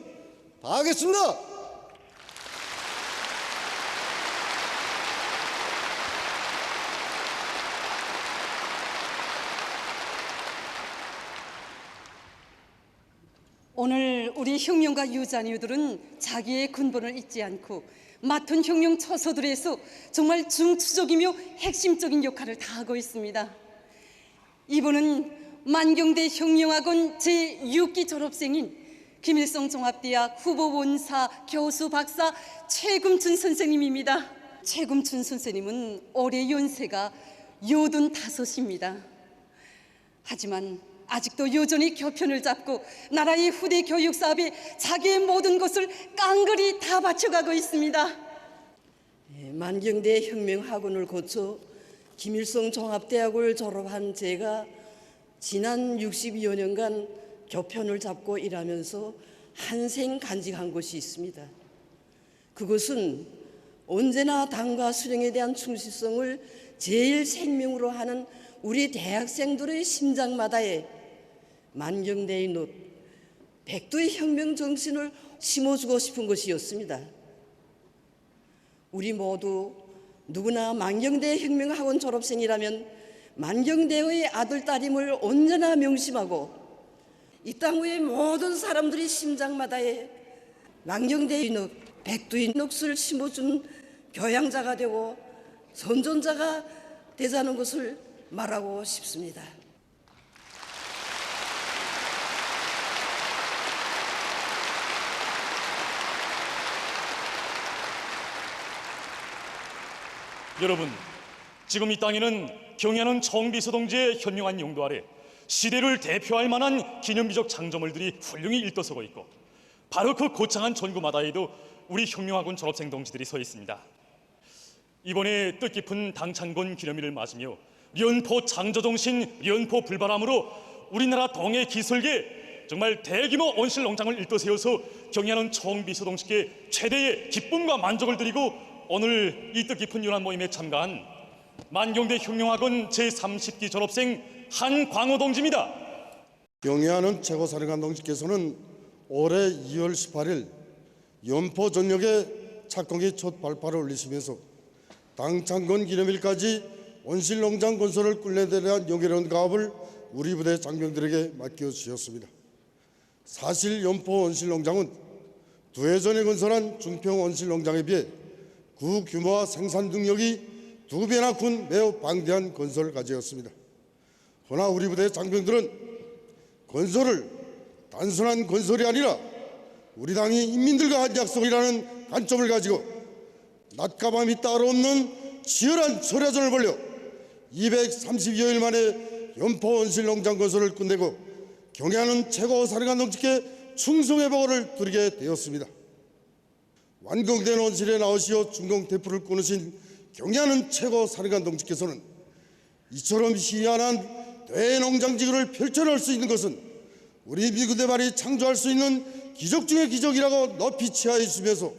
Speaker 21: 다하겠습니다.
Speaker 10: 오늘 우리 혁명가 유자녀들은 자기의 근본을 잊지 않고 맡은 혁명 처소들에서 정말 중추적이며 핵심적인 역할을 다하고 있습니다. 이번은 만경대 혁명학원 제6기 졸업생인 김일성 종합대학 후보 원사 교수 박사 최금춘 선생님입니다. 최금춘 선생님은 올해 연세가 85입니다. 하지만 아직도 여전히 교편을 잡고 나라의 후대 교육 사업에 자기의 모든 것을 깡그리 다 바쳐가고 있습니다.
Speaker 1: 만경대 혁명학원을 거쳐 김일성 종합대학을 졸업한 제가 지난 60여 년간 교편을 잡고 일하면서 한생 간직한 것이 있습니다. 그것은 언제나 당과 수령에 대한 충실성을 제일 생명으로 하는 우리 대학생들의 심장마다에 만경대의 놋, 백두의 혁명 정신을 심어주고 싶은 것이었습니다. 우리 모두 누구나 만경대 혁명학원 졸업생이라면 만경대의 아들, 딸임을 언제나 명심하고 이 땅 위의 모든 사람들이 심장마다에 만경대의 놋, 백두의 놋을 심어준 교양자가 되고 선존자가 되자는 것을 말하고 싶습니다.
Speaker 11: 여러분, 지금 이 땅에는 경애하는 청비서 동지의 현명한 용도 아래 시대를 대표할 만한 기념비적 장조물들이 훌륭히 일떠서고 있고 바로 그 고창한 전구마다에도 우리 혁명학원 졸업생 동지들이 서 있습니다. 이번에 뜻깊은 당창건 기념일을 맞으며 연포 창조정신, 연포 불바람으로 우리나라 동해 기술계 정말 대규모 온실농장을 일떠세워서 경애하는 청비서 동지께 최대의 기쁨과 만족을 드리고 오늘 이 뜻깊은 유난 모임에 참가한 만경대 혁명학원 제30기 졸업생 한광호 동지입니다.
Speaker 22: 경애하는 최고사령관 동지께서는 올해 2월 18일 연포 전역에 착공기 첫 발파를 올리시면서 당창건 기념일까지 온실농장 건설을 꿀내에 대한 영예로운 가업을 우리 부대 장병들에게 맡겨주셨습니다. 사실 연포 온실농장은 2해 전에 건설한 중평 온실농장에 비해 그 규모와 생산 능력이 2배나 큰 매우 방대한 건설 과제였습니다. 그러나 우리 부대 장병들은 건설을 단순한 건설이 아니라 우리 당이 인민들과 한 약속이라는 관점을 가지고 낮과 밤이 따로 없는 치열한 철야전을 벌여 230여일 만에 연포 온실농장 건설을 끝내고 경애하는 최고사령관 동지께 충성의 보고를 드리게 되었습니다. 완공된 온실에 나오시어 중공 대포를 끊으신 경애하는 최고사령관 동지께서는 이처럼 희한한 대농장지구를 펼쳐놓을 수 있는 것은 우리 미구대발이 창조할 수 있는 기적 중의 기적이라고 높이 치하해 주시면서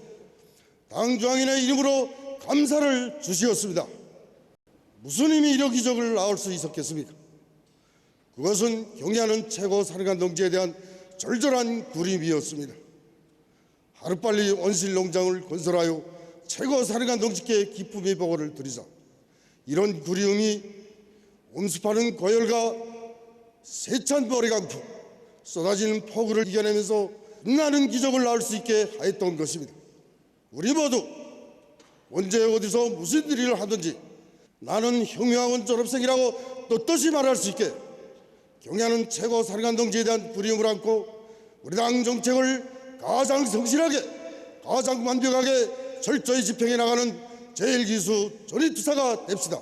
Speaker 22: 당중앙인의 이름으로 감사를 주시었습니다. 무슨 힘이 이런 기적을 낳을 수 있었겠습니까? 그것은 경애하는 최고사령관 동지에 대한 절절한 구림이었습니다. 하루빨리 온실농장을 건설하여 최고사령관 동지께 기쁨의 보고를 드리자 이런 그리움이 온습하는 고열과 세찬 모래 강풍 쏟아지는 폭우를 이겨내면서 빛나는 기적을 낳을 수 있게 하였던 것입니다. 우리 모두 언제 어디서 무슨 일을 하든지 나는 혁명학원 졸업생이라고 떳떳이 말할 수 있게 경애하는 최고사령관 동지에 대한 그리움을 안고 우리 당 정책을 가장 성실하게 가장 완벽하게 철저히 집행해 나가는 제1기수 전위투사가 됩시다.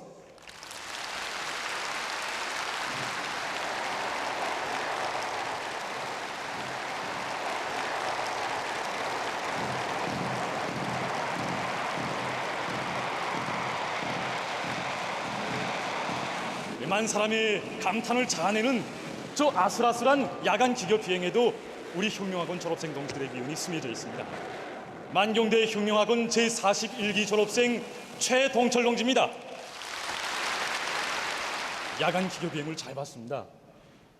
Speaker 11: 만 사람의 감탄을 자아내는 저 아슬아슬한 야간 기교 비행에도 우리 혁명학원 졸업생 동지들의 기운이 스며져 있습니다. 만경대 혁명학원 제41기 졸업생 최동철 동지입니다. 야간 기교 비행을 잘 봤습니다.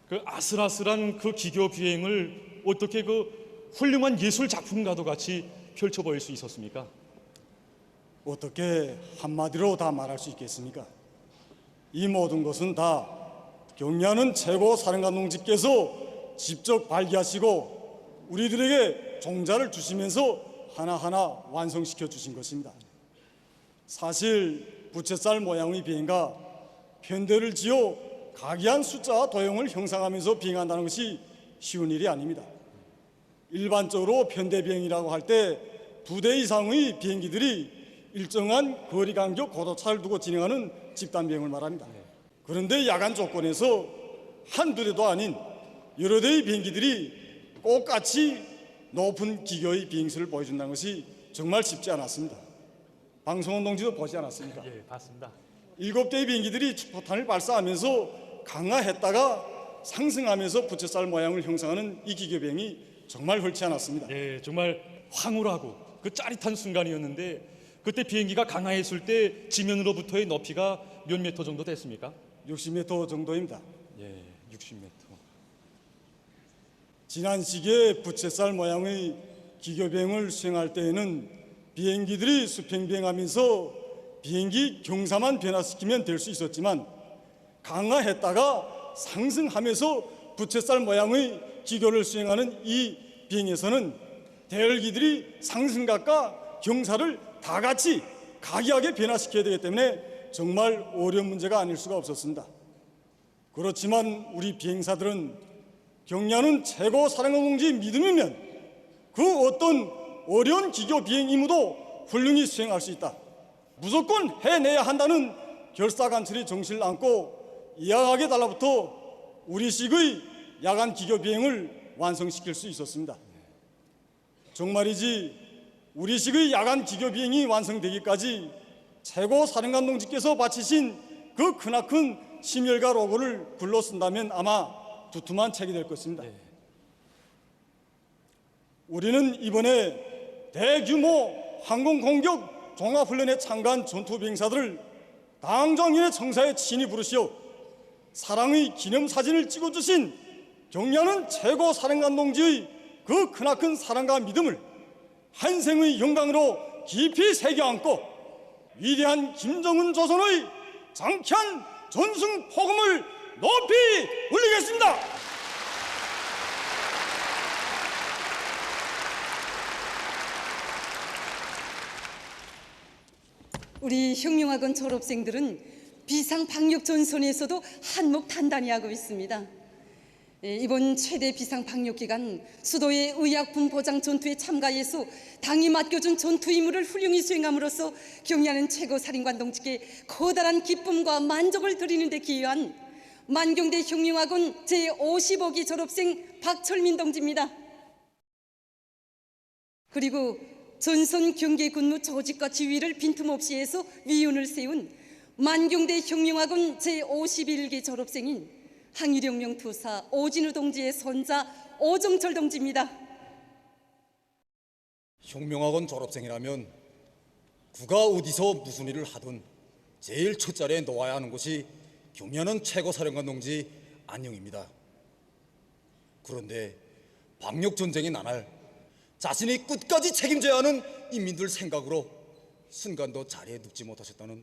Speaker 11: 그 아슬아슬한 그 기교 비행을 어떻게 그 훌륭한 예술 작품과도 같이 펼쳐 보일 수 있었습니까?
Speaker 15: 어떻게 한마디로 다 말할 수 있겠습니까? 이 모든 것은 다 경리하는 최고 사령관 동지께서 직접 발기하시고 우리들에게 종자를 주시면서 하나하나 완성시켜 주신 것입니다. 사실 부채살 모양의 비행과 편대를 지어 각이한 숫자와 도형을 형상하면서 비행한다는 것이 쉬운 일이 아닙니다. 일반적으로 편대 비행이라고 할 때 2대 이상의 비행기들이 일정한 거리 간격 고도차를 두고 진행하는 집단 비행을 말합니다. 그런데 야간 조건에서 한두 대도 아닌 여러 대의 비행기들이 똑같이 높은 기교의 비행수를 보여준다는 것이 정말 쉽지 않았습니다. 방송원 동지도 보지 않았습니까?
Speaker 11: 예, 봤습니다.
Speaker 15: 7대의 비행기들이 축포탄을 발사하면서 강화했다가 상승하면서 부채살 모양을 형성하는 이 기교 비행이 정말 흔치 않았습니다.
Speaker 11: 예, 정말 황홀하고 그 짜릿한 순간이었는데 그때 비행기가 강하했을 때 지면으로부터의 높이가 몇 미터 정도 됐습니까?
Speaker 15: 60m 정도입니다.
Speaker 11: 예, 60m.
Speaker 15: 지난 시기에 부채살 모양의 기교 비행을 수행할 때에는 비행기들이 수평 비행하면서 비행기 경사만 변화시키면 될 수 있었지만 강화했다가 상승하면서 부채살 모양의 기교를 수행하는 이 비행에서는 대열기들이 상승각과 경사를 다 같이 각이하게 변화시켜야 되기 때문에 정말 어려운 문제가 아닐 수가 없었습니다. 그렇지만 우리 비행사들은 경리하는 최고 사령관 동지 믿음이면 그 어떤 어려운 기교 비행 임무도 훌륭히 수행할 수 있다. 무조건 해내야 한다는 결사관철의 정신을 안고 이하하게 달라붙어 우리식의 야간 기교 비행을 완성시킬 수 있었습니다. 정말이지 우리식의 야간 기교 비행이 완성되기까지 최고 사령관 동지께서 바치신 그 크나큰 심혈과 로고를 글로 쓴다면 아마 두툼한 책이 될 것입니다. 우리는 이번에 대규모 항공공격 종합훈련에 참가한 전투비행사들을 당정인의 청사에 친히 부르시어 사랑의 기념사진을 찍어주신 경리하는 최고 사령관 동지의 그 크나큰 사랑과 믿음을 한 생의 영광으로 깊이 새겨안고 위대한 김정은 조선의 장쾌한 전승 포금을 높이 올리겠습니다.
Speaker 10: 우리 혁명학원 졸업생들은 비상 방역 전선에서도 한몫 단단히 하고 있습니다. 이번 최대 비상 방역 기간 수도의 의약품 보장 전투에 참가해서 당이 맡겨준 전투 임무를 훌륭히 수행함으로써 경리하는 최고 사령관 동지께 커다란 기쁨과 만족을 드리는 데 기여한 만경대 혁명학원 제55기 졸업생 박철민 동지입니다. 그리고 전선 경계 근무 조직과 지휘를 빈틈없이 해서 위운을 세운 만경대 혁명학원 제51기 졸업생인 항일혁명 투사 오진우 동지의 손자 오정철 동지입니다.
Speaker 2: 혁명학원 졸업생이라면 구가 어디서 무슨 일을 하든 제일 첫 자리에 놓아야 하는 곳이 경리하는 최고사령관 동지 안녕입니다. 그런데 방역전쟁의 나날 자신이 끝까지 책임져야 하는 인민들 생각으로 순간도 자리에 눕지 못하셨다는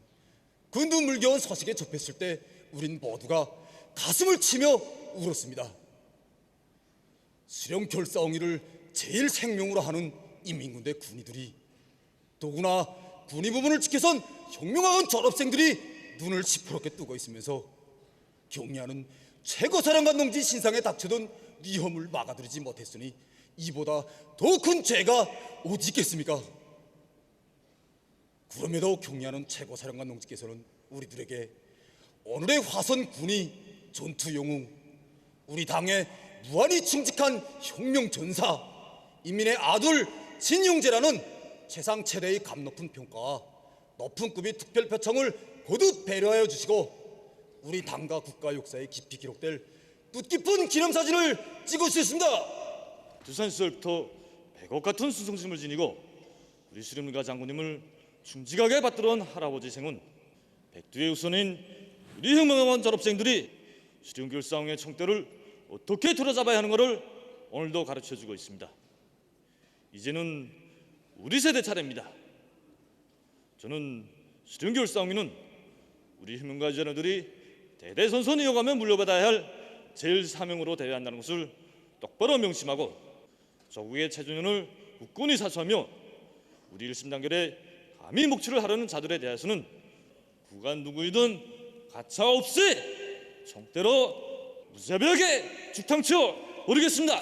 Speaker 2: 그 눈물겨운 소식에 접했을 때 우린 모두가 가슴을 치며 울었습니다. 수령 결사옹이를 제일 생명으로 하는 인민군대 군의들이 더구나 군의 부분을 지켜선 혁명학원 졸업생들이 눈을 시퍼렇게 뜨고 있으면서 경리하는 최고사령관 동지 신상에 닥쳐든 위험을 막아들이지 못했으니 이보다 더 큰 죄가 어디 있겠습니까? 그럼에도 경리하는 최고사령관 동지께서는 우리들에게 오늘의 화선 군이 전투 영웅, 우리 당에 무한히 충직한 혁명 전사, 인민의 아들 진용재라는 세상 최대의 감 높은 평가와 높은 급의 특별 표창을 거듭 배려하여 주시고 우리 당과 국가 역사에 깊이 기록될 뜻깊은 기념사진을 찍어주셨습니다.
Speaker 11: 두산 시절부터 백억 같은 수성심을 지니고 우리 수령님과 장군님을 충직하게 받들어온 할아버지 생은 백두의 우선인
Speaker 3: 우리 혁명학원 졸업생들이 수령결사왕의 청대를 어떻게 들어잡아야 하는 것을 오늘도 가르쳐주고 있습니다. 이제는 우리 세대 차례입니다. 저는 수령결사왕위는 우리 혁명가 유전자들이 대대손손 이어가며 물려받아야 할 제일 사명으로 대해한다는 것을 똑바로 명심하고 조국의 체조년을 굳건히 사수하며 우리 일심단결에 감히 목취를 하려는 자들에 대해서는 누가 누구이든 가차없이 총대로 무자비하게 죽탕쳐 오르겠습니다.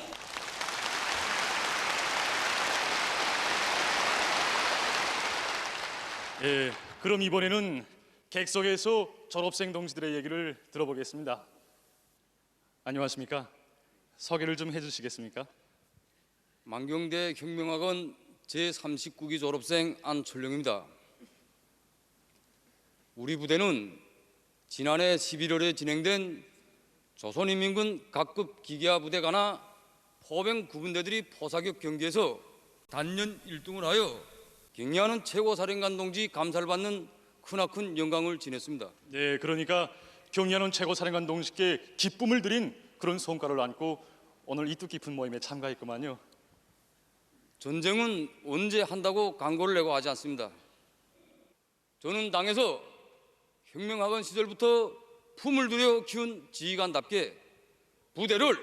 Speaker 11: 예, 그럼 이번에는 객석에서 졸업생 동지들의 얘기를 들어보겠습니다. 안녕하십니까? 소개를 좀 해주시겠습니까?
Speaker 4: 만경대 혁명학원 제39기 졸업생 안철룡입니다. 우리 부대는 지난해 11월에 진행된 조선인민군 각급 기계화 부대 관하 포병 구분대들이 포사격 경기에서 단연 1등을 하여 경리하는 최고사령관 동지 감사를 받는 크나큰 영광을 지냈습니다.
Speaker 11: 네, 그러니까 경리하는 최고사령관 동지께 기쁨을 드린 그런 성과를 안고 오늘 이 뜻깊은 모임에 참가했구만요.
Speaker 4: 전쟁은 언제 한다고 광고를 내고 하지 않습니다. 저는 당에서 혁명학원 시절부터 품을 들여 키운 지휘관답게 부대를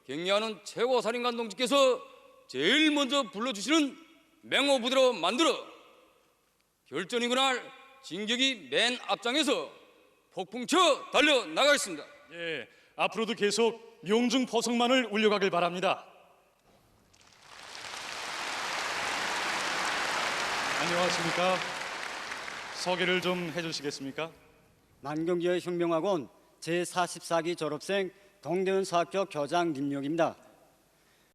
Speaker 4: 격려하는 최고사령관 동지께서 제일 먼저 불러주시는 맹호부대로 만들어 결전이 그날 진격이 맨 앞장에서 폭풍쳐 달려나가겠습니다.
Speaker 11: 예, 앞으로도 계속 명중포성만을 울려가길 바랍니다. 안녕하십니까? 소개를 좀 해주시겠습니까?
Speaker 23: 만경대 혁명학원 제44기 졸업생 동대원 사학교 교장 김용입니다.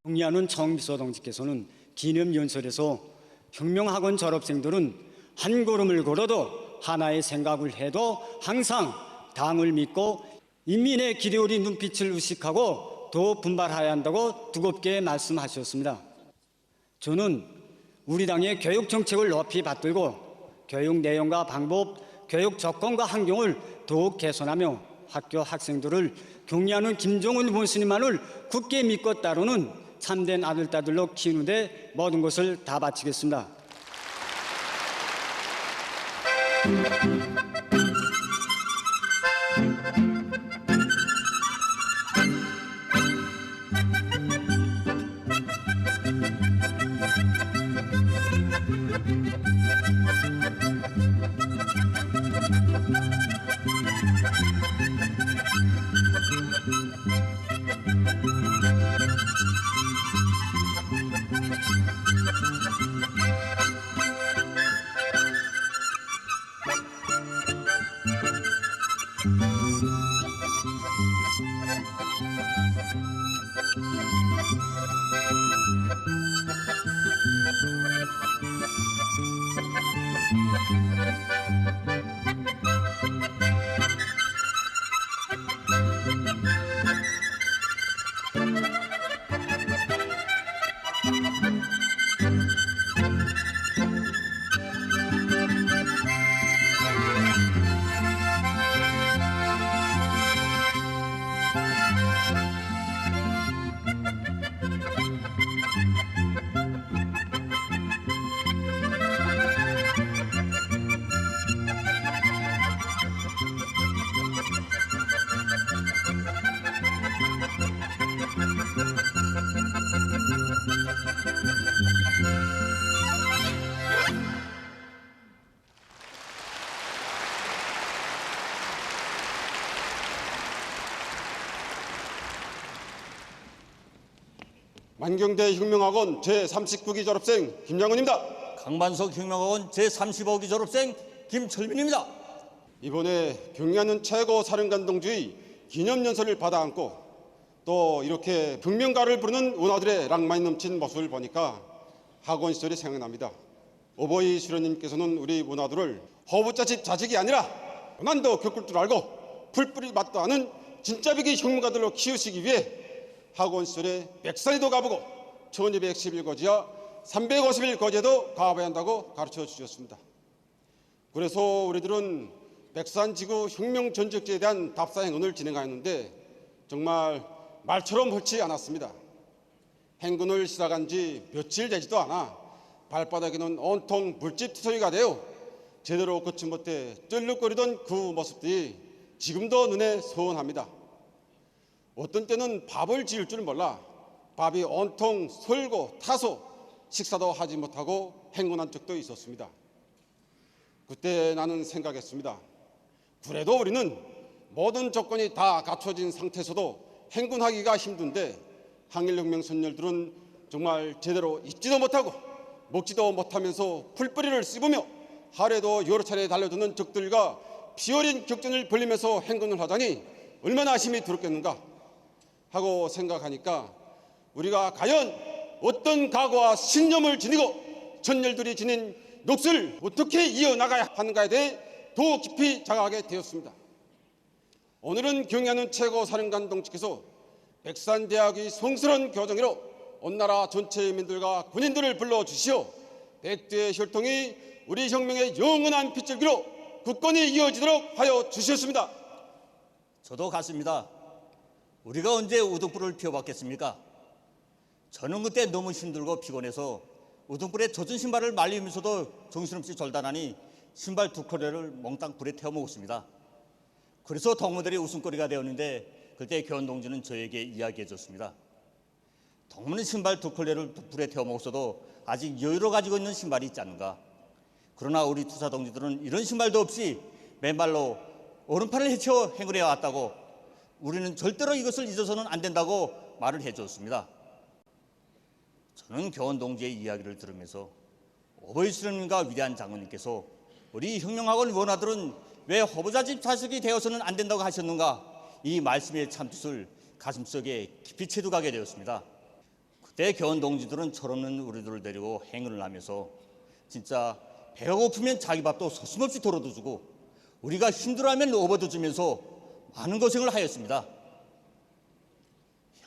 Speaker 23: 경리하는 정비서 동지께서는 기념연설에서 혁명학원 졸업생들은 한 걸음을 걸어도 하나의 생각을 해도 항상 당을 믿고 인민의 기대오리 눈빛을 의식하고 더 분발해야 한다고 두껍게 말씀하셨습니다. 저는 우리 당의 교육 정책을 높이 받들고 교육 내용과 방법, 교육 조건과 환경을 더욱 개선하며 학교 학생들을 격려하는 김정은 원수님만을 굳게 믿고 따르는 참된 아들딸들로 키우는데 모든 것을 다 바치겠습니다.
Speaker 24: 만경대 혁명학원 제39기 졸업생 김양훈입니다.
Speaker 25: 강반석 혁명학원 제35기 졸업생 김철민입니다.
Speaker 24: 이번에 경리하는 최고 사령관 동지의 기념연설을 받아 안고 또 이렇게 혁명가를 부르는 원아들의 낭만이 넘친 모습을 보니까 학원 시절이 생각납니다. 오보이 수련님께서는 우리 원아들을 호부자집 자식이 아니라 고난도 겪을 줄 알고 풀뿌리 맛도 아는 진짜 비기 혁명가들로 키우시기 위해 학원 시절에 백산에도 가보고 1211거지와 351거지에도 가봐야 한다고 가르쳐 주셨습니다. 그래서 우리들은 백산지구 혁명 전적지에 대한 답사 행군을 진행하였는데 정말 말처럼 옳지 않았습니다. 행군을 시작한 지 며칠 되지도 않아 발바닥에는 온통 물집투성이가 되어 제대로 거침못해 쩔룩거리던 그 모습들이 지금도 눈에 선합니다. 어떤 때는 밥을 지을 줄 몰라 밥이 온통 설고 타서 식사도 하지 못하고 행군한 적도 있었습니다. 그때 나는 생각했습니다. 그래도 우리는 모든 조건이 다 갖춰진 상태에서도 행군하기가 힘든데 항일혁명 선열들은 정말 제대로 입지도 못하고 먹지도 못하면서 풀뿌리를 씹으며 하루에도 여러 차례 달려드는 적들과 피어린 격전을 벌리면서 행군을 하다니 얼마나 힘이 들었겠는가 하고 생각하니까 우리가 과연 어떤 각오와 신념을 지니고 전열들이 지닌 몫을 어떻게 이어나가야 하는가에 대해 더 깊이 자각하게 되었습니다. 오늘은 경의하는 최고사령관 동지께서 백산대학의 성스러운 교정으로 온 나라 전체 인민들과 군인들을 불러주시어 백두의 혈통이 우리 혁명의 영원한 빗줄기로 굳건히 이어지도록 하여 주셨습니다.
Speaker 17: 저도 같습니다. 우리가 언제 우등불을 피워봤겠습니까? 저는 그때 너무 힘들고 피곤해서 우등불에 젖은 신발을 말리면서도 정신없이 절단하니 신발 2켤레를 몽땅 불에 태워 먹었습니다. 그래서 동무들이 웃음거리가 되었는데 그때 교원 동지는 저에게 이야기해 줬습니다. 동무는 신발 2켤레를 불에 태워 먹었어도 아직 여유로 가지고 있는 신발이 있지 않는가. 그러나 우리 투사 동지들은 이런 신발도 없이 맨발로 오른팔을 헤쳐 행을 해왔다고 우리는 절대로 이것을 잊어서는 안 된다고 말을 해줬습니다. 저는 교원 동지의 이야기를 들으면서 오버이 수령님과 위대한 장군님께서 우리 혁명학원 원아들은 왜 허부자집 자식이 되어서는 안 된다고 하셨는가, 이 말씀의 참뜻을 가슴속에 깊이 채두가게 되었습니다. 그때 교원 동지들은 철없는 우리들을 데리고 행군을 하면서 진짜 배가 고프면 자기 밥도 서슴없이 덜어도 주고 우리가 힘들어하면 오버도 주면서 많은 고생을 하였습니다.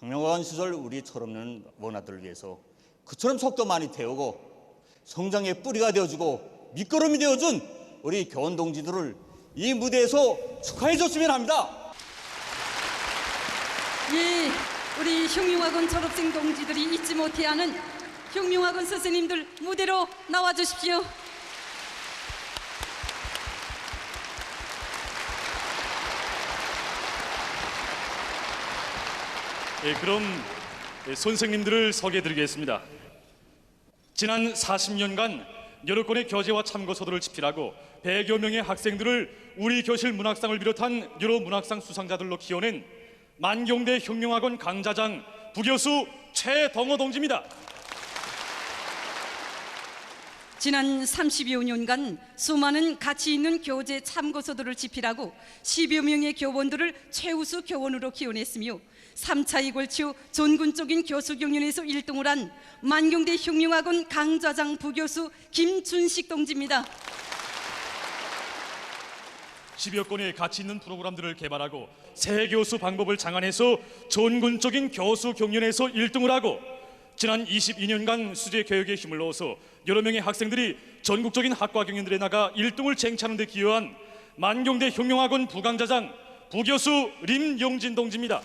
Speaker 17: 혁명학원 시절 우리 철없는 원아들을 위해서 그처럼 속도 많이 태우고 성장의 뿌리가 되어주고 밑거름이 되어준 우리 교원 동지들을 이 무대에서 축하해 줬으면 합니다.
Speaker 10: 예, 우리 혁명학원 졸업생 동지들이 잊지 못해야 하는 혁명학원 선생님들 무대로 나와 주십시오.
Speaker 11: 예, 그럼 선생님들을 소개해드리겠습니다. 지난 40년간 여러 건의 교재와 참고서들을 집필하고 100여 명의 학생들을 우리 교실 문학상을 비롯한 여러 문학상 수상자들로 키워낸 만경대 혁명학원 강좌장 부교수 최동호 동지입니다.
Speaker 10: 지난 30여 년간 수많은 가치 있는 교재 참고서들을 집필하고 10여 명의 교원들을 최우수 교원으로 키워냈으며 3차 이골치후 전군적인 교수 경연에서 1등을 한 만경대 혁명학원 강좌장 부교수 김준식 동지입니다.
Speaker 11: 10여 건의 가치 있는 프로그램들을 개발하고 새 교수 방법을 장안해서 전군적인 교수 경연에서 1등을 하고 지난 22년간 수재 교육에 힘을 넣어서 여러 명의 학생들이 전국적인 학과 경연들에 나가 1등을 쟁취하는 데 기여한 만경대 혁명학원 부강좌장 부교수 림용진 동지입니다.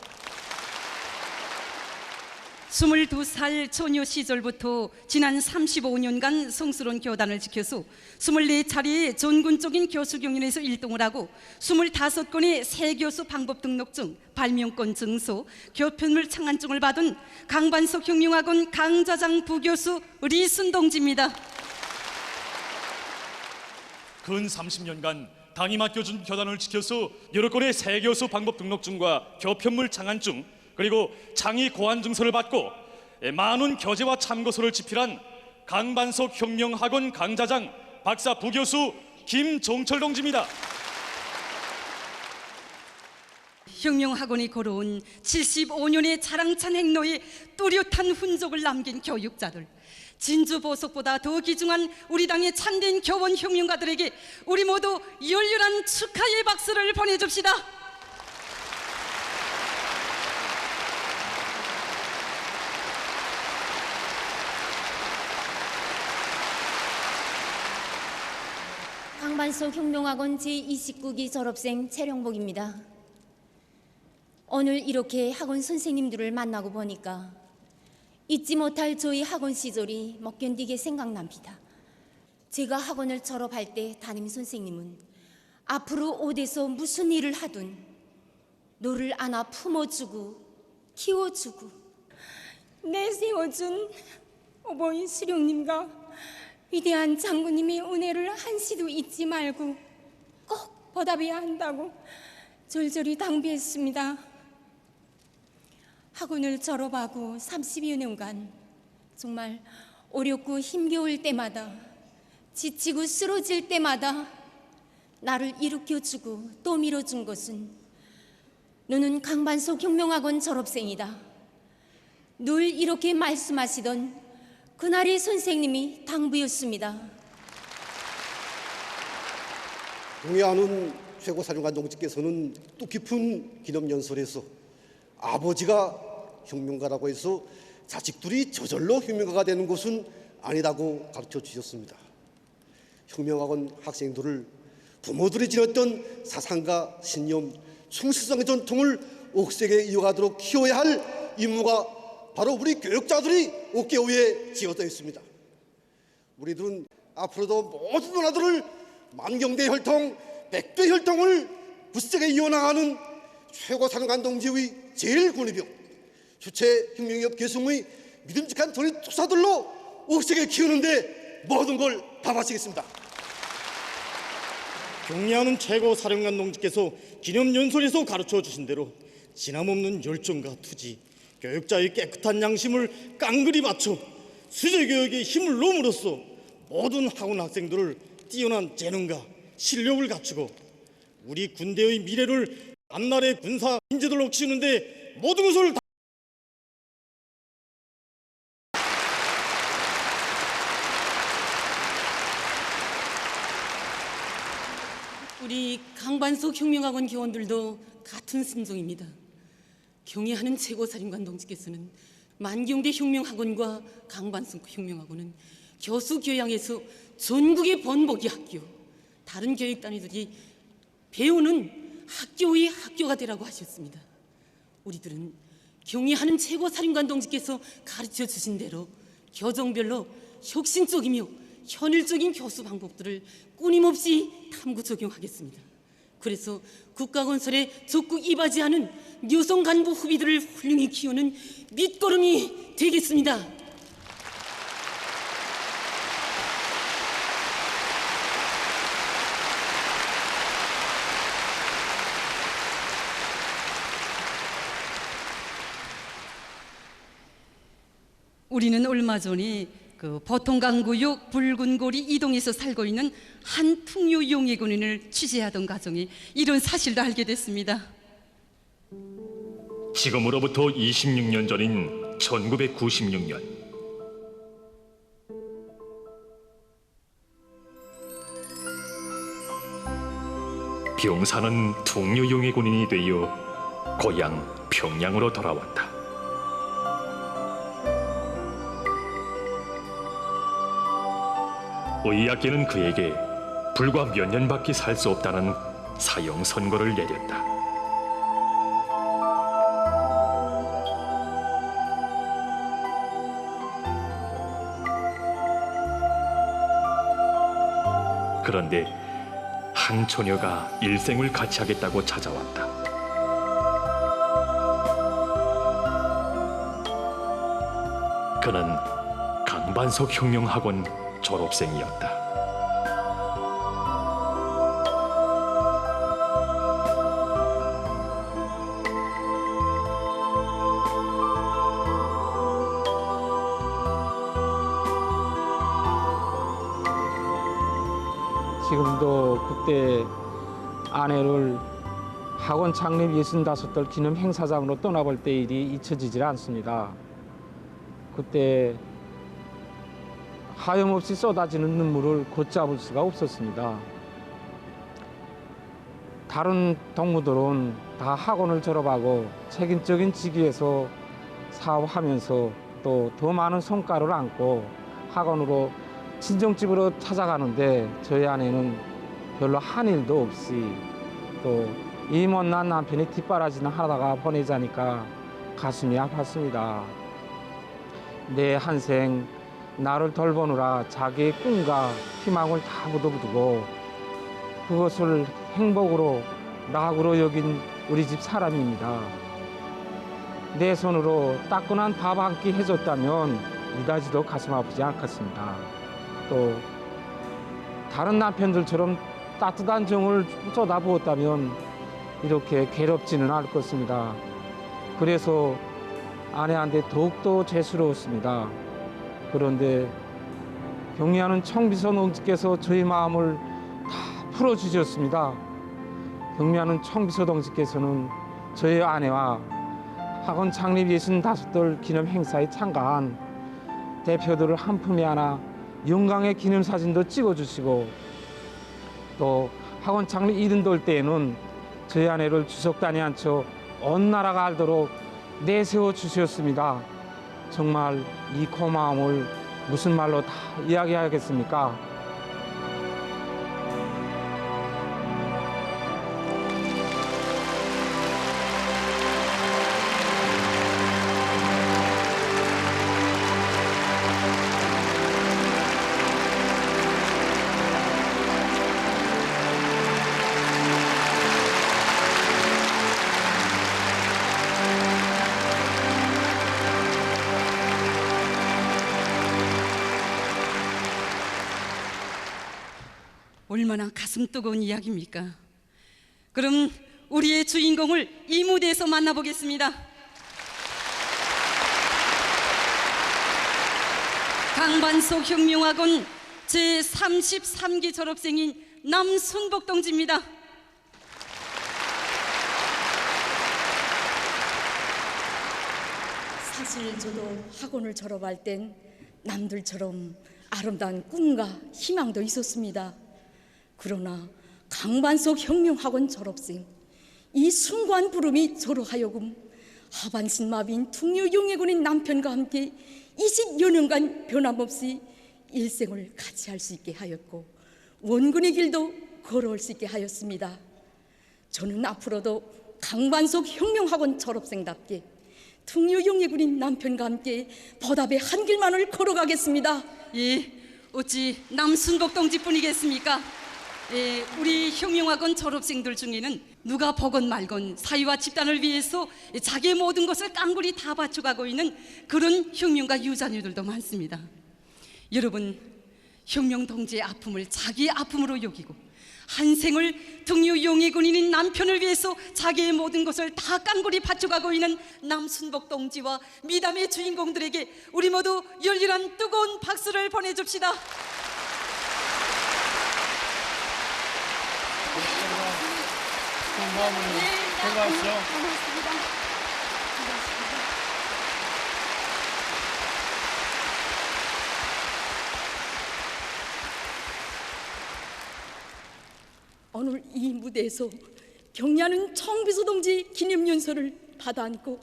Speaker 10: 22살 처녀 시절부터 지난 35년간 성스러운 교단을 지켜서 24차례의 전군적인 교수 경연에서 1등을 하고 25건의 새 교수 방법 등록증, 발명권 증서, 교편물 창안증을 받은 강반석 혁명학원 강좌장 부교수 리순 동지입니다.
Speaker 11: 근 30년간 당이 맡겨준 교단을 지켜서 여러 건의 새 교수 방법 등록증과 교편물 창안증 그리고 장의 고안 증서를 받고 많은 교재와 참고서를 집필한 강반석 혁명학원 강좌장 박사 부교수 김종철 동지입니다.
Speaker 10: 혁명학원이 걸어온 75년의 자랑찬 행로에 뚜렷한 흔적을 남긴 교육자들, 진주보석보다 더 귀중한 우리 당의 참된 교원 혁명가들에게 우리 모두 열렬한 축하의 박수를 보내줍시다.
Speaker 5: 강반소 혁명학원 제29기 졸업생 최령복입니다. 오늘 이렇게 학원 선생님들을 만나고 보니까 잊지 못할 저희 학원 시절이 못 견디게 생각납니다. 제가 학원을 졸업할 때 담임 선생님은 앞으로 어디서 무슨 일을 하든 너를 안아 품어주고 키워주고 내세워준 어버이 수령님과 위대한 장군님의 은혜를 한시도 잊지 말고 꼭 보답해야 한다고 절절히 당부했습니다. 학원을 졸업하고 30여 년간 정말 어렵고 힘겨울 때마다 지치고 쓰러질 때마다 나를 일으켜주고 또 밀어준 것은 너는 강반소 혁명학원 졸업생이다. 늘 이렇게 말씀하시던 그날의 선생님이 당부였습니다.
Speaker 6: 동해안은 최고사령관 동지께서는 뜻깊은 기념연설에서 아버지가 혁명가라고 해서 자식들이 저절로 혁명가가 되는 것은 아니라고 가르쳐 주셨습니다. 혁명학원 학생들을 부모들이 지녔던 사상과 신념, 충실성의 전통을 옥색에 이어가도록 키워야 할 임무가 바로 우리 교육자들이 어깨 위에 지어져 있습니다. 우리들은 앞으로도 모든 누나들을 만경대 혈통, 백대 혈통을 굳세게 이어나가는 최고사령관 동지의 제일 군의병, 주체혁명협 계승의 믿음직한 전위 투사들로 옥색에 키우는데 모든 걸 다 바치겠습니다.
Speaker 16: 경례하는 최고사령관 동지께서 기념연설에서 가르쳐 주신 대로 진함없는 열정과 투지, 교육자의 깨끗한 양심을 깡그리 바쳐 수제교육의 힘을 놓음으로써 모든 학원 학생들을 뛰어난 재능과 실력을 갖추고 우리 군대의 미래를 앞날의 군사 인재들로 키우는데 모든 것을 다
Speaker 13: 우리 강반소 혁명학원 교원들도 같은 심정입니다. 경애하는 최고사령관 동지께서는 만경대 혁명학원과 강반소 혁명학원은 교수 교양에서 전국의 본보기 학교, 다른 교육단위들이 배우는 학교의 학교가 되라고 하셨습니다. 우리들은 경애하는 최고사령관 동지께서 가르쳐 주신 대로 교정별로 혁신적이며 현실적인 교수 방법들을 끊임없이 탐구 적용하겠습니다. 그래서 국가건설에 적극 이바지하는 여성 간부 후비들을 훌륭히 키우는 밑거름이 되겠습니다.
Speaker 10: 우리는 얼마 전에 보통강구역 붉은고리 이동에서 살고 있는 한 풍요 용해군인을 취재하던 과정에 이런 사실도 알게 됐습니다.
Speaker 7: 지금으로부터 26년 전인 1996년 병사는 풍요 용해군인이 되어 고향 평양으로 돌아왔다. 의학계는 그에게 불과 몇 년밖에 살 수 없다는 사형 선고를 내렸다. 그런데 한 처녀가 일생을 같이 하겠다고 찾아왔다. 그는 강반석 혁명학원 졸업생이었다.
Speaker 8: 지금도 그때 아내를 학원 창립 65돌 기념 행사장으로 떠나볼 때 일이 잊혀지질 않습니다. 그때 하염없이 쏟아지는 눈물을 걷잡을 수가 없었습니다. 다른 동무들은 다 학원을 졸업하고 책임적인 직위에서 사업하면서 또 더 많은 성과를 안고 학원으로 친정집으로 찾아가는데 저희 아내는 별로 한 일도 없이 또 이 못난 남편이 뒷바라지나 하다가 보내자니까 가슴이 아팠습니다. 내 한생 나를 돌보느라 자기의 꿈과 희망을 다 묻어두고 그것을 행복으로 낙으로 여긴 우리 집 사람입니다. 내 손으로 따끈한 밥 한 끼 해줬다면 이다지도 가슴 아프지 않겠습니다. 또 다른 남편들처럼 따뜻한 정을 쏟아부었다면 이렇게 괴롭지는 않을 것입니다. 그래서 아내한테 더욱더 죄스러웠습니다. 그런데 경리하는 청비서 동지께서 저희 마음을 다 풀어주셨습니다. 경리하는 청비서 동지께서는 저희 아내와 학원 창립 65돌 기념 행사에 참가한 대표들을 한 품에 안아 영광의 기념사진도 찍어주시고 또 학원 창립 70돌 때에는 저희 아내를 주석단에 앉혀 온 나라가 알도록 내세워 주셨습니다. 정말 이 고마움을 무슨 말로 다 이야기하겠습니까?
Speaker 10: 얼마나 가슴 뜨거운 이야기입니까? 그럼 우리의 주인공을 이 무대에서 만나보겠습니다. 강반석 혁명학원 제33기 졸업생인 남순복 동지입니다.
Speaker 9: 사실 저도 학원을 졸업할 땐 남들처럼 아름다운 꿈과 희망도 있었습니다. 그러나 강반석 혁명학원 졸업생 이 숭고한 부름이 저로 하여금 하반신 마비인 퉁유용해군인 남편과 함께 20여 년간 변함없이 일생을 같이 할 수 있게 하였고 원군의 길도 걸어올 수 있게 하였습니다. 저는 앞으로도 강반석 혁명학원 졸업생답게 퉁유용해군인 남편과 함께 보답의 한 길만을 걸어가겠습니다.
Speaker 10: 예, 어찌 남순복 동지뿐이겠습니까? 예, 우리 혁명학원 졸업생들 중에는 누가 보건 말건 사회와 집단을 위해서 자기의 모든 것을 깡그리 다 바쳐가고 있는 그런 혁명가 유자녀들도 많습니다. 여러분, 혁명 동지의 아픔을 자기의 아픔으로 여기고 한 생을 등유용의 군인인 남편을 위해서 자기의 모든 것을 다 깡그리 바쳐가고 있는 남순복 동지와 미담의 주인공들에게 우리 모두 열렬한 뜨거운 박수를 보내줍시다.
Speaker 3: 건강하시죠?
Speaker 9: 오늘 이 무대에서 경리하는 청비서 동지 기념연설을 받아안고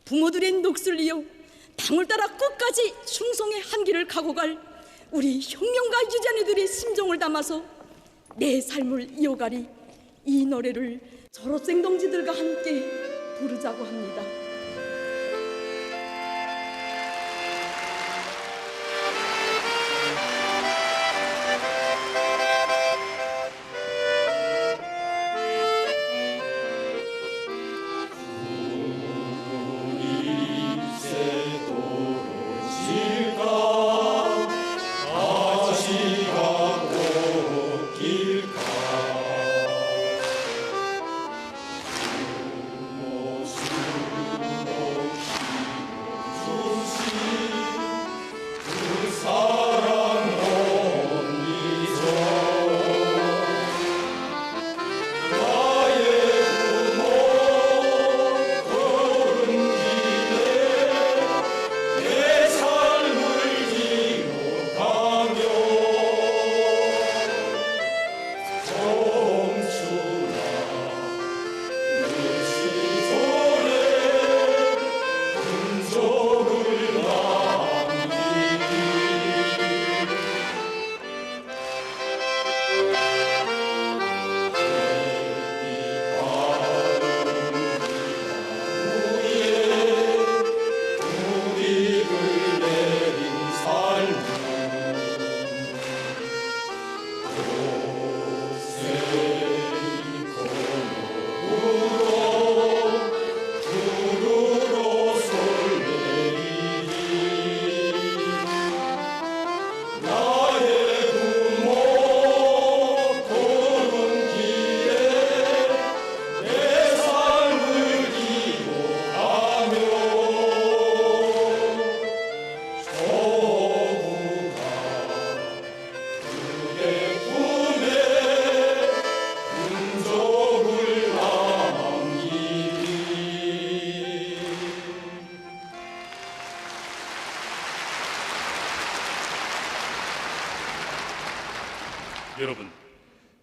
Speaker 9: 부모들의 넋을 이어 당을 따라 끝까지 충성의 한길을 가고 갈 우리 혁명가 유자녀들의 심정을 담아서 내 삶을 이어가리 이 노래를 졸업생 동지들과 함께 부르자고 합니다.
Speaker 11: 여러분,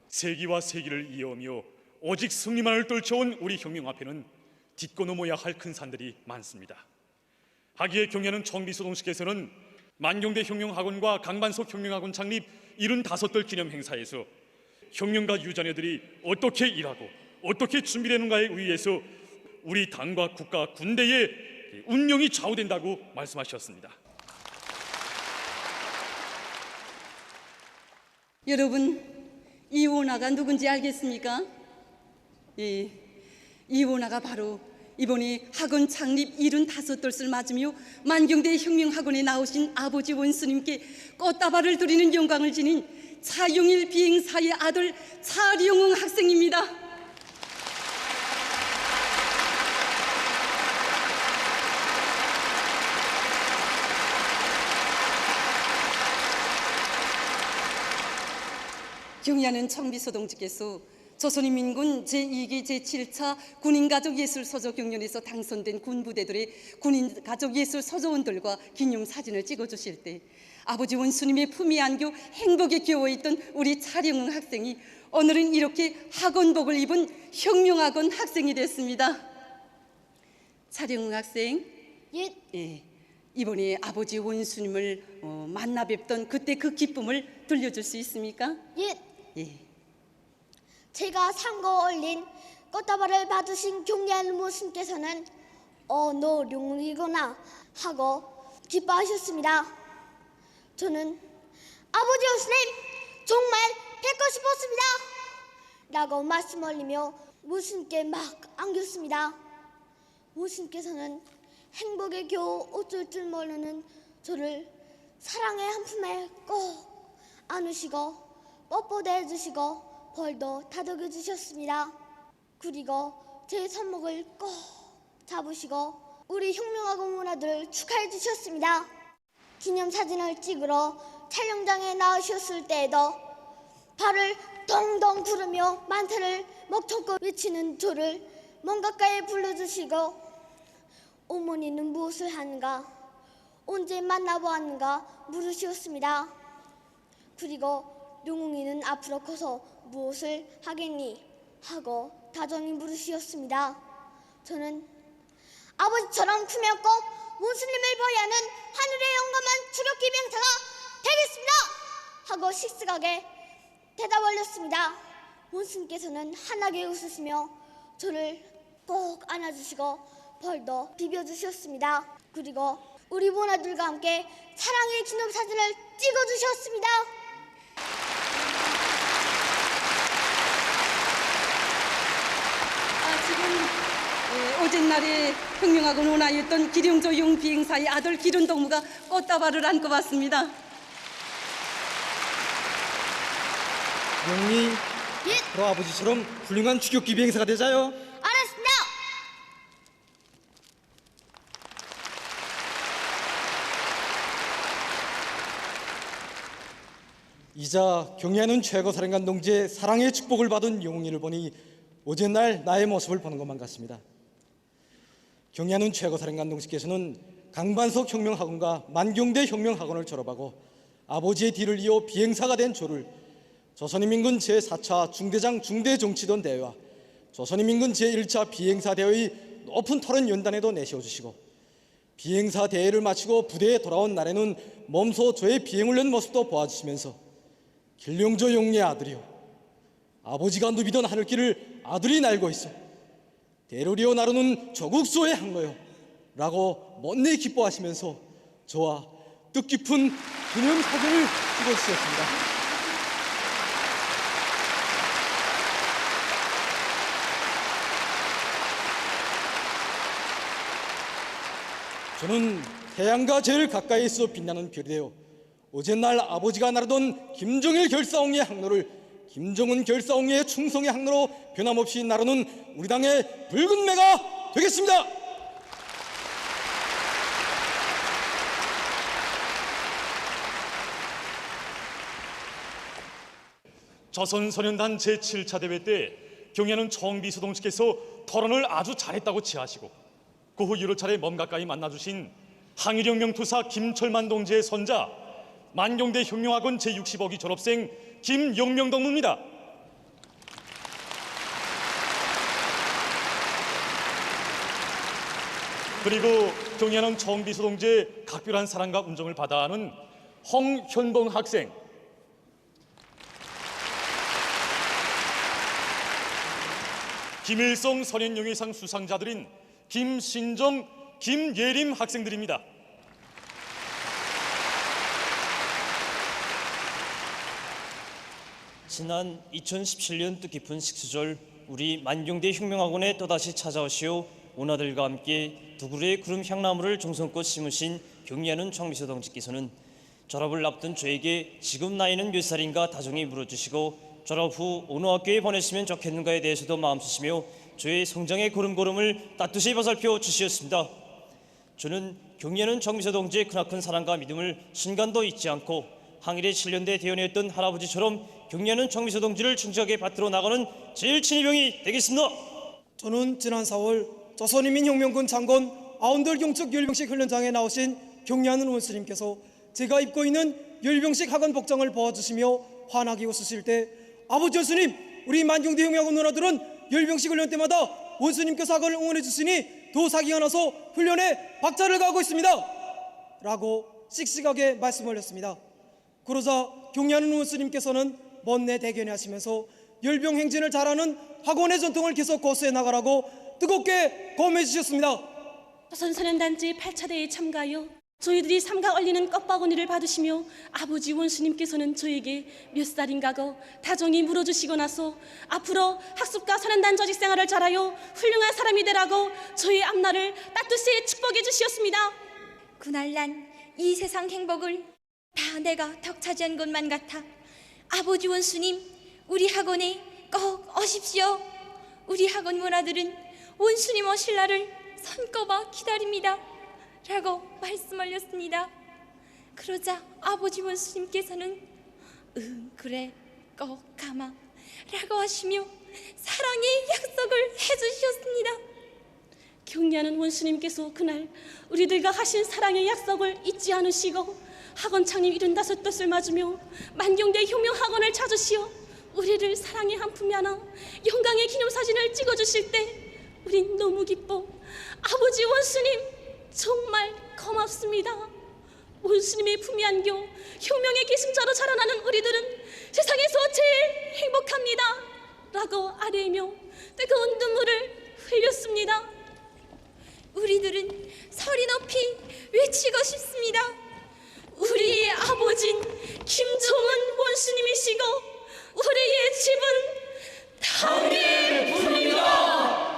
Speaker 11: 세기와 세기를 이어오며 오직 승리만을 떨쳐온 우리 혁명 앞에는 딛고 넘어야 할 큰 산들이 많습니다. 하기에 경야는 청비소동식에서는 만경대 혁명학원과 강반석 혁명학원 창립 75돌 기념 행사에서 혁명가 유자녀들이 어떻게 일하고 어떻게 준비되는가에 의해서 우리 당과 국가, 군대의 운영이 좌우된다고 말씀하셨습니다.
Speaker 10: 여러분, 이원화가 누군지 알겠습니까? 예, 이원화가 바로 이번에 학원 창립 75돌을 맞으며 만경대 혁명학원에 나오신 아버지 원수님께 꽃다발을 드리는 영광을 지닌 차용일 비행사의 아들 차령웅 학생입니다. 경야는 청비소동지께서 조선인민군 제2기 제7차 군인가족예술서조 경연에서 당선된 군부대들의 군인가족예술서조원들과 기념사진을 찍어주실 때 아버지 원수님의 품에 안겨 행복에 겨워있던 우리 차령웅 학생이 오늘은 이렇게 학원복을 입은 혁명학원 학생이 됐습니다. 차령웅 학생, 예, 이번에 아버지 원수님을 만나 뵙던 그때 그 기쁨을 들려줄 수 있습니까? 예.
Speaker 12: 제가 상거 올린 꽃다발을 받으신 경례하는 모습께서는 너 룡이구나 하고 기뻐하셨습니다. 저는 아버지 원수님 정말 뵙고 싶었습니다 라고 말씀 올리며 모순께 막 안겼습니다. 모순께서는 행복에 겨우 어쩔 줄 모르는 저를 사랑의 한 품에 꼭 안으시고 뽀뽀도 해주시고 벌도 다독여 주셨습니다. 그리고 제 손목을 꼭 잡으시고 우리 혁명학원 문화들을 축하해 주셨습니다. 기념사진을 찍으러 촬영장에 나오셨을 때에도 발을 동동 구르며 만태를 먹통껏 외치는 저를 먼 가까이 불러주시고 어머니는 무엇을 하는가, 언제 만나보았는가 물으셨습니다. 그리고 용웅이는 앞으로 커서 무엇을 하겠니? 하고 다정히 물으셨습니다. 저는 아버지처럼 크면 꼭 원수님을 보야 하는 하늘의 영감한 추격기 병사가 되겠습니다! 하고 식숙하게 대답 올렸습니다. 원수님께서는 환하게 웃으시며 저를 꼭 안아주시고 벌도 비벼주셨습니다. 그리고 우리 모나들과 함께 사랑의 기념사진을 찍어주셨습니다. 지금 어젯날에 혁명학원 원화였던 기룡조용 비행사의 아들 기륜동무가 꽃다발을 안고 왔습니다.
Speaker 14: 영희, 너 아버지처럼 훌륭한 추격기 비행사가 되자요.
Speaker 12: 알았습니다.
Speaker 14: 이자 경애하는 최고사령관 동지의 사랑의 축복을 받은 영웅이를 보니 어젯날 나의 모습을 보는 것만 같습니다. 경애하는 최고사령관 동지께서는 강반석 혁명학원과 만경대 혁명학원을 졸업하고 아버지의 뒤를 이어 비행사가 된 저를 조선인민군 제4차 중대장 중대정치던 대회와 조선인민군 제1차 비행사 대회의 높은 토론 연단에도 내세워주시고 비행사 대회를 마치고 부대에 돌아온 날에는 몸소 저의 비행훈련 모습도 보아주시면서 길룡조 용리의 아들이요 아버지가 누비던 하늘길을 아들이 날고 있어 대로리오 나르는 조국소의 항로요 라고 못내 기뻐하시면서 저와 뜻깊은 기념사진을 찍어주셨습니다. 저는 태양과 제일 가까이 있어 빛나는 별이 되어 어젯날 아버지가 나르던 김정일 결사옹의 항로를 김정은 결사옹의 충성의 항로로 변함없이 나르는 우리 당의 붉은 매가 되겠습니다.
Speaker 11: 조선소년단 제7차 대회 때 경야는 청비서동지께서 토론을 아주 잘했다고 지하시고 그 후 여러 차례 먼 가까이 만나주신 항일혁명 투사 김철만 동지의 손자 만경대 혁명학원 제65기 졸업생 김용명 동무입니다. 그리고 경의하는 정비서 동지의 각별한 사랑과 운정을 받아하는 홍현봉 학생, 김일성 선현영예상 수상자들인 김신정, 김예림 학생들입니다.
Speaker 1: 지난 2017년 뜻깊은 식수절, 우리 만경대 혁명학원에 또다시 찾아오시오 오나들과 함께 두 그루의 구름 향나무를 정성껏 심으신 경의하는 정비서 동지께서는 졸업을 앞둔 저에게 지금 나이는 몇 살인가 다정히 물어주시고 졸업 후 어느 학교에 보내시면 좋겠는가에 대해서도 마음 쓰시며 저의 성장의 걸음걸음을 따뜻이 보살펴 주시었습니다. 저는 경의하는 정비서 동지의 크나큰 사랑과 믿음을 순간도 잊지 않고 항일에 7년대 대원이었던 할아버지처럼 경의하는 정비서 동지를 충실하게 받들어 나가는 제일 친이병이 되겠습니다.
Speaker 18: 저는 지난 4월 조선인민혁명군 장군 아운들 경축 열병식 훈련장에 나오신 경의하는 원수님께서 제가 입고 있는 열병식 학원 복장을 보아주시며 환하게 웃으실 때, 아버지 원수님, 우리 만경대 혁명학원 누나들은 열병식 훈련 때마다 원수님께서 학원을 응원해 주시니 더 사기가 나서 훈련에 박차를 가하고 있습니다 라고 씩씩하게 말씀을 했습니다. 그러자 경의하는 원수님께서는 먼내 대견해 하시면서 열병 행진을 잘하는 학원의 전통을 계속 고수해 나가라고 뜨겁게 검해 주셨습니다.
Speaker 19: 조선소년단지 8차대에 참가하여 저희들이 삼가 얼리는 꽃바구니를 받으시며 아버지 원수님께서는 저에게 몇 살인가고 다정히 물어주시고 나서 앞으로 학습과 소년단 조직 생활을 잘하여 훌륭한 사람이 되라고 저희 앞날을 따뜻히 축복해 주시었습니다.
Speaker 20: 그날 난 이 세상 행복을 다 내가 덕차지한 것만 같아 아버지 원수님, 우리 학원에 꼭 오십시오. 우리 학원 문화들은 원수님 오실 날을 손꼽아 기다립니다 라고 말씀 올렸습니다. 그러자 아버지 원수님께서는 그래 꼭 가마 라고 하시며 사랑의 약속을 해주셨습니다.
Speaker 19: 경의하는 원수님께서 그날 우리들과 하신 사랑의 약속을 잊지 않으시고 학원 창립 75뜻을 맞으며 만경대 혁명학원을 찾으시어 우리를 사랑의 한 품에 안아 영광의 기념사진을 찍어주실 때 우린 너무 기뻐 아버지 원수님 정말 고맙습니다. 원수님의 품에 안겨 혁명의 계승자로 자라나는 우리들은 세상에서 제일 행복합니다 라고 아뢰며 뜨거운 눈물을 흘렸습니다.
Speaker 20: 우리들은 소리 높이 외치고 싶습니다.
Speaker 19: 우리의 아버진 김종은 원수님이시고 우리의 집은 당의 분입니다.
Speaker 21: 아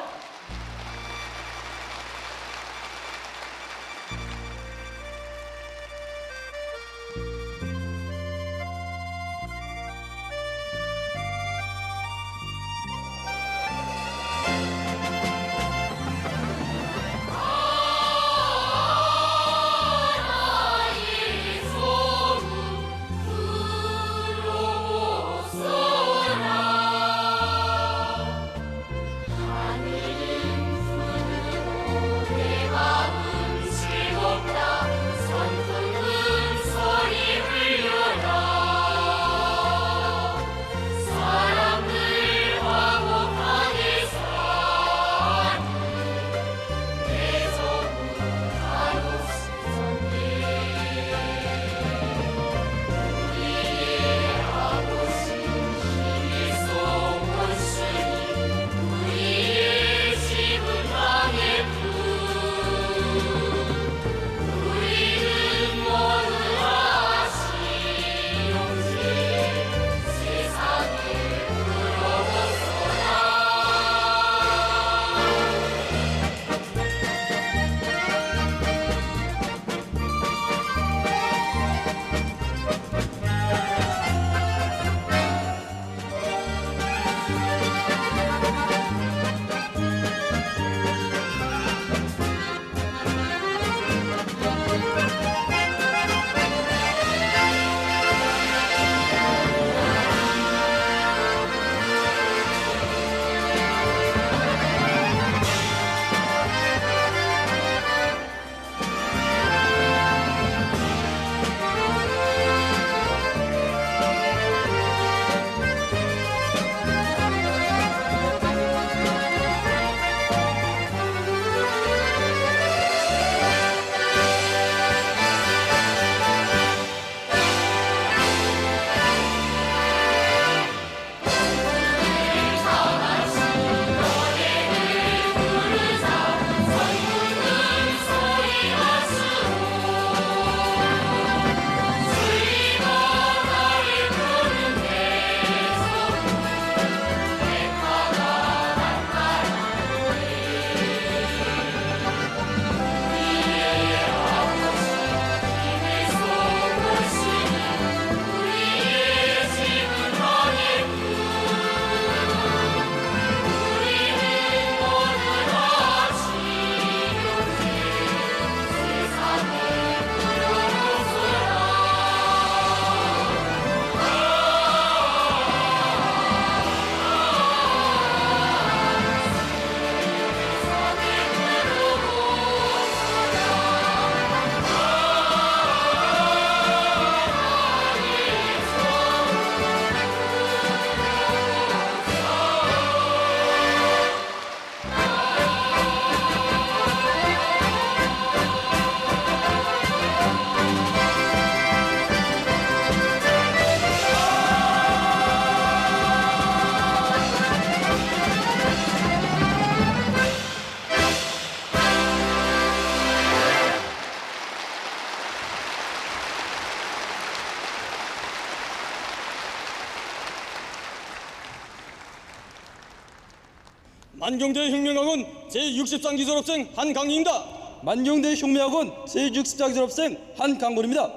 Speaker 2: 만경대 혁명학원 제63기 졸업생 한강희입니다.
Speaker 18: 만경대 혁명학원 제64기 졸업생 한강곤입니다.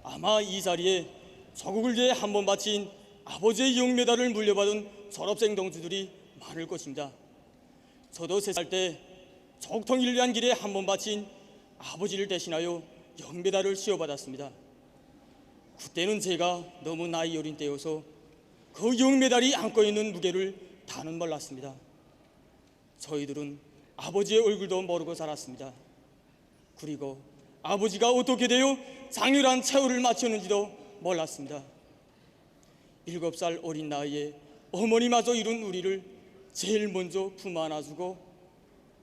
Speaker 2: 아마 이 자리에 조국을 위해 한 번 바친 아버지의 영메달을 물려받은 졸업생 동지들이 많을 것입니다. 저도 3살 때 조국통일을 위한 길에 한 번 바친 아버지를 대신하여 영메달을 씌워받았습니다. 그때는 제가 너무 나이 어린 때여서 그 영메달이 안고 있는 무게를 다는 몰랐습니다. 저희들은 아버지의 얼굴도 모르고 자랐습니다. 그리고 아버지가 어떻게 되어 장렬한 최후를 마쳤는지도 몰랐습니다. 7살 어린 나이에 어머니마저 이룬 우리를 제일 먼저 품 안아주고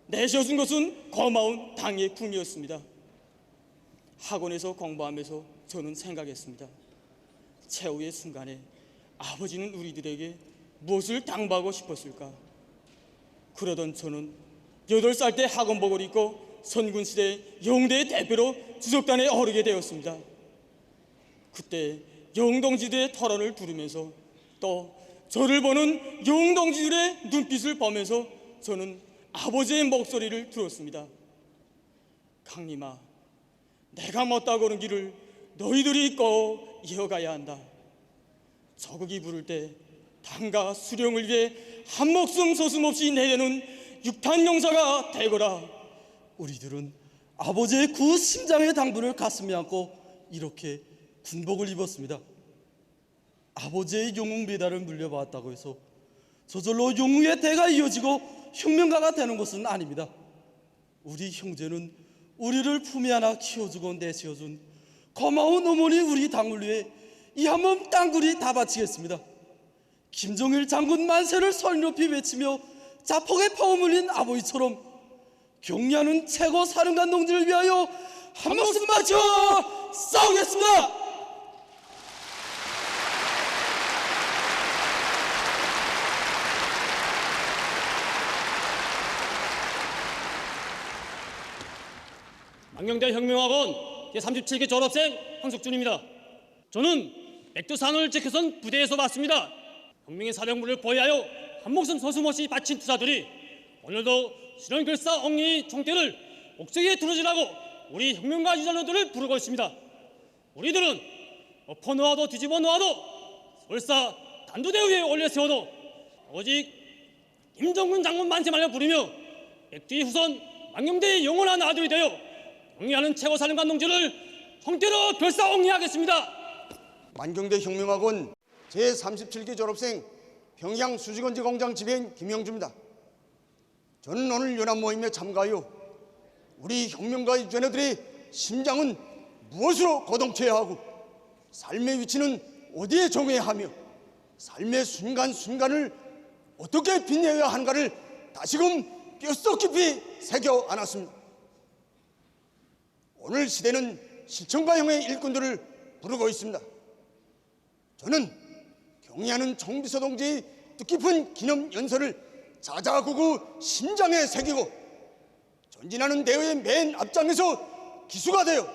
Speaker 2: 내셔준 것은 고마운 당의 품이었습니다. 학원에서 공부하면서 저는 생각했습니다. 최후의 순간에 아버지는 우리들에게 무엇을 당부하고 싶었을까? 그러던 저는 8살 때 학원복을 입고 선군시대 영대의 대표로 주석단에 오르게 되었습니다. 그때 영동지들의 토론을 들으면서 또 저를 보는 영동지들의 눈빛을 보면서 저는 아버지의 목소리를 들었습니다. 강림아, 내가 못다 고른 길을 너희들이 꼭 이어가야 한다. 조국이 부를 때 당과 수령을 위해 한 목숨 서슴없이 내려는 육탄 용사가 되거라.
Speaker 18: 우리들은 아버지의 그 심장의 당부를 가슴에 안고 이렇게 군복을 입었습니다. 아버지의 영웅 메달을 물려받았다고 해서 저절로 영웅의 대가 이어지고 혁명가가 되는 것은 아닙니다. 우리 형제는 우리를 품에 안아 키워주고 내세워준 고마운 어머니 우리 당을 위해 이 한 몸 땅굴이 다 바치겠습니다. 김정일 장군 만세를 소리 높이 외치며 자폭에 파워물린 아버지처럼 경리하는 최고 사령관 동지를 위하여 한 목숨 바쳐 싸우겠습니다.
Speaker 2: 만경대 혁명학원 제37기 졸업생 황석준입니다. 저는 백두산을 지켜선 부대에서 왔습니다. 혁명의 사령부를 보호하여 한 목숨 서슴없이 바친 투사들이 오늘도 실현결사 엉리 총대를 옥저기에 두르지라고 우리 혁명가 유전자들을 부르고 있습니다. 우리들은 엎어 놓아도 뒤집어 놓아도 설사 단두대 위에 올려 세워도 오직 김정근 장군 만세만을 부르며 백두의 후손 만경대의 영원한 아들이 되어 영리하는 최고사령관 동지를 형태로 결사옹리하겠습니다.
Speaker 24: 만경대 혁명학원 제37기 졸업생 평양 수지건지 공장 지배인 김영주입니다. 저는 오늘 연합 모임에 참가하여 우리 혁명가 유전자들의 심장은 무엇으로 고동쳐야 하고 삶의 위치는 어디에 정해야 하며 삶의 순간순간을 어떻게 빛내야 하는가를 다시금 뼛속 깊이 새겨 안았습니다. 오늘 시대는 실천가형의 일꾼들을 부르고 있습니다. 저는 경의하는 총비서 동지의 뜻깊은 기념연설을 자자구구 심장에 새기고 전진하는 대회의 맨 앞장에서 기수가 되어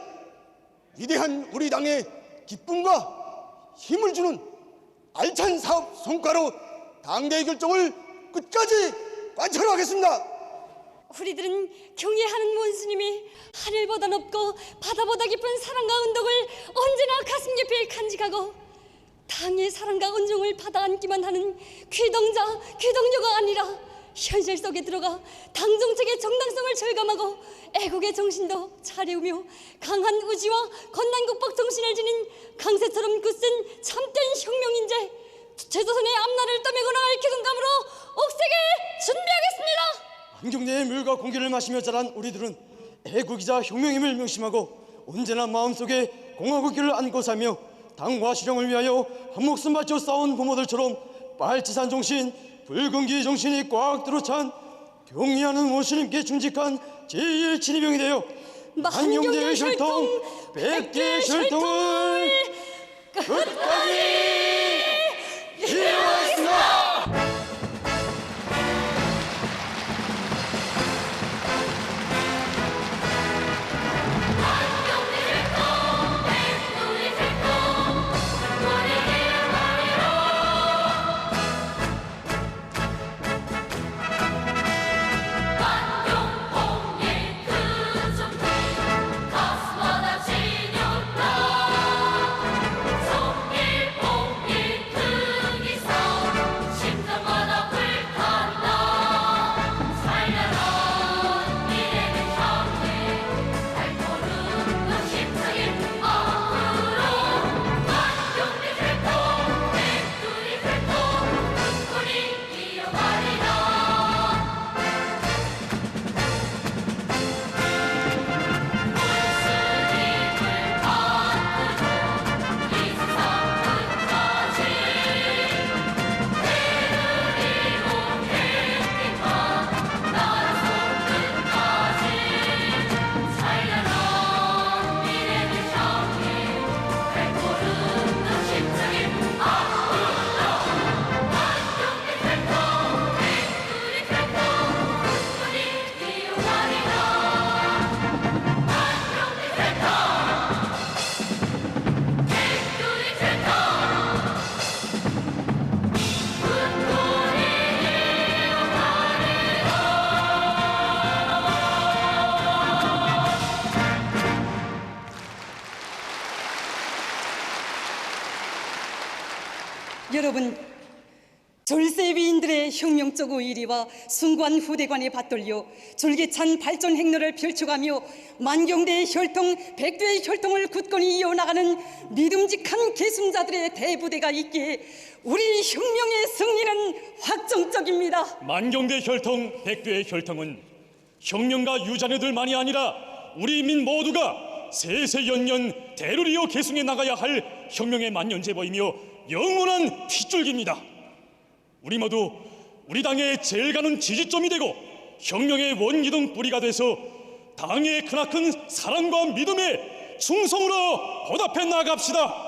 Speaker 24: 위대한 우리 당의 기쁨과 힘을 주는 알찬 사업 성과로 당대의 결정을 끝까지 관철하겠습니다.
Speaker 19: 우리들은 경애하는 원수님이 하늘보다 높고 바다보다 깊은 사랑과 은덕을 언제나 가슴 깊이 간직하고 당의 사랑과 은총을 받아안기만 하는 귀동자, 귀동녀가 아니라 현실 속에 들어가 당 정책의 정당성을 절감하고 애국의 정신도 차려우며 강한 의지와 건난 국복 정신을 지닌 강세처럼 굳쓴 참된 혁명인재 최조선의 앞날을 떠밀고 나갈 기둥감으로 옥색에 준비하겠습니다.
Speaker 18: 환경내의 물과 공기를 마시며 자란 우리들은 애국이자 혁명임을 명심하고 언제나 마음속에 공화국 길을 안고 살며 당과 실용을 위하여 한 목숨 바쳐 싸운 부모들처럼 빨치산 정신, 붉은기 정신이 꽉 들어찬 경의하는 원수님께 충직한 제1진입병이 되어 만경대의 혈통, 백대의 혈통을 끝까지 이어가겠습니다.
Speaker 10: 여러분, 졸세위인들의 혁명적 의리와 숭고한 후대관에 받들려 줄기찬 발전 행로를 펼쳐가며 만경대의 혈통, 백두의 혈통을 굳건히 이어나가는 믿음직한 계승자들의 대부대가 있기에 우리 혁명의 승리는 확정적입니다.
Speaker 11: 만경대 혈통, 백두의 혈통은 혁명가 유자녀들만이 아니라 우리 민 모두가 세세연년 대를 이어 계승해 나가야 할 혁명의 만년제보이며 영원한 핏줄기입니다. 우리 모두 우리 당의 제일 가는 지지점이 되고 혁명의 원기둥 뿌리가 돼서 당의 크나큰 사랑과 믿음에 충성으로 보답해 나갑시다.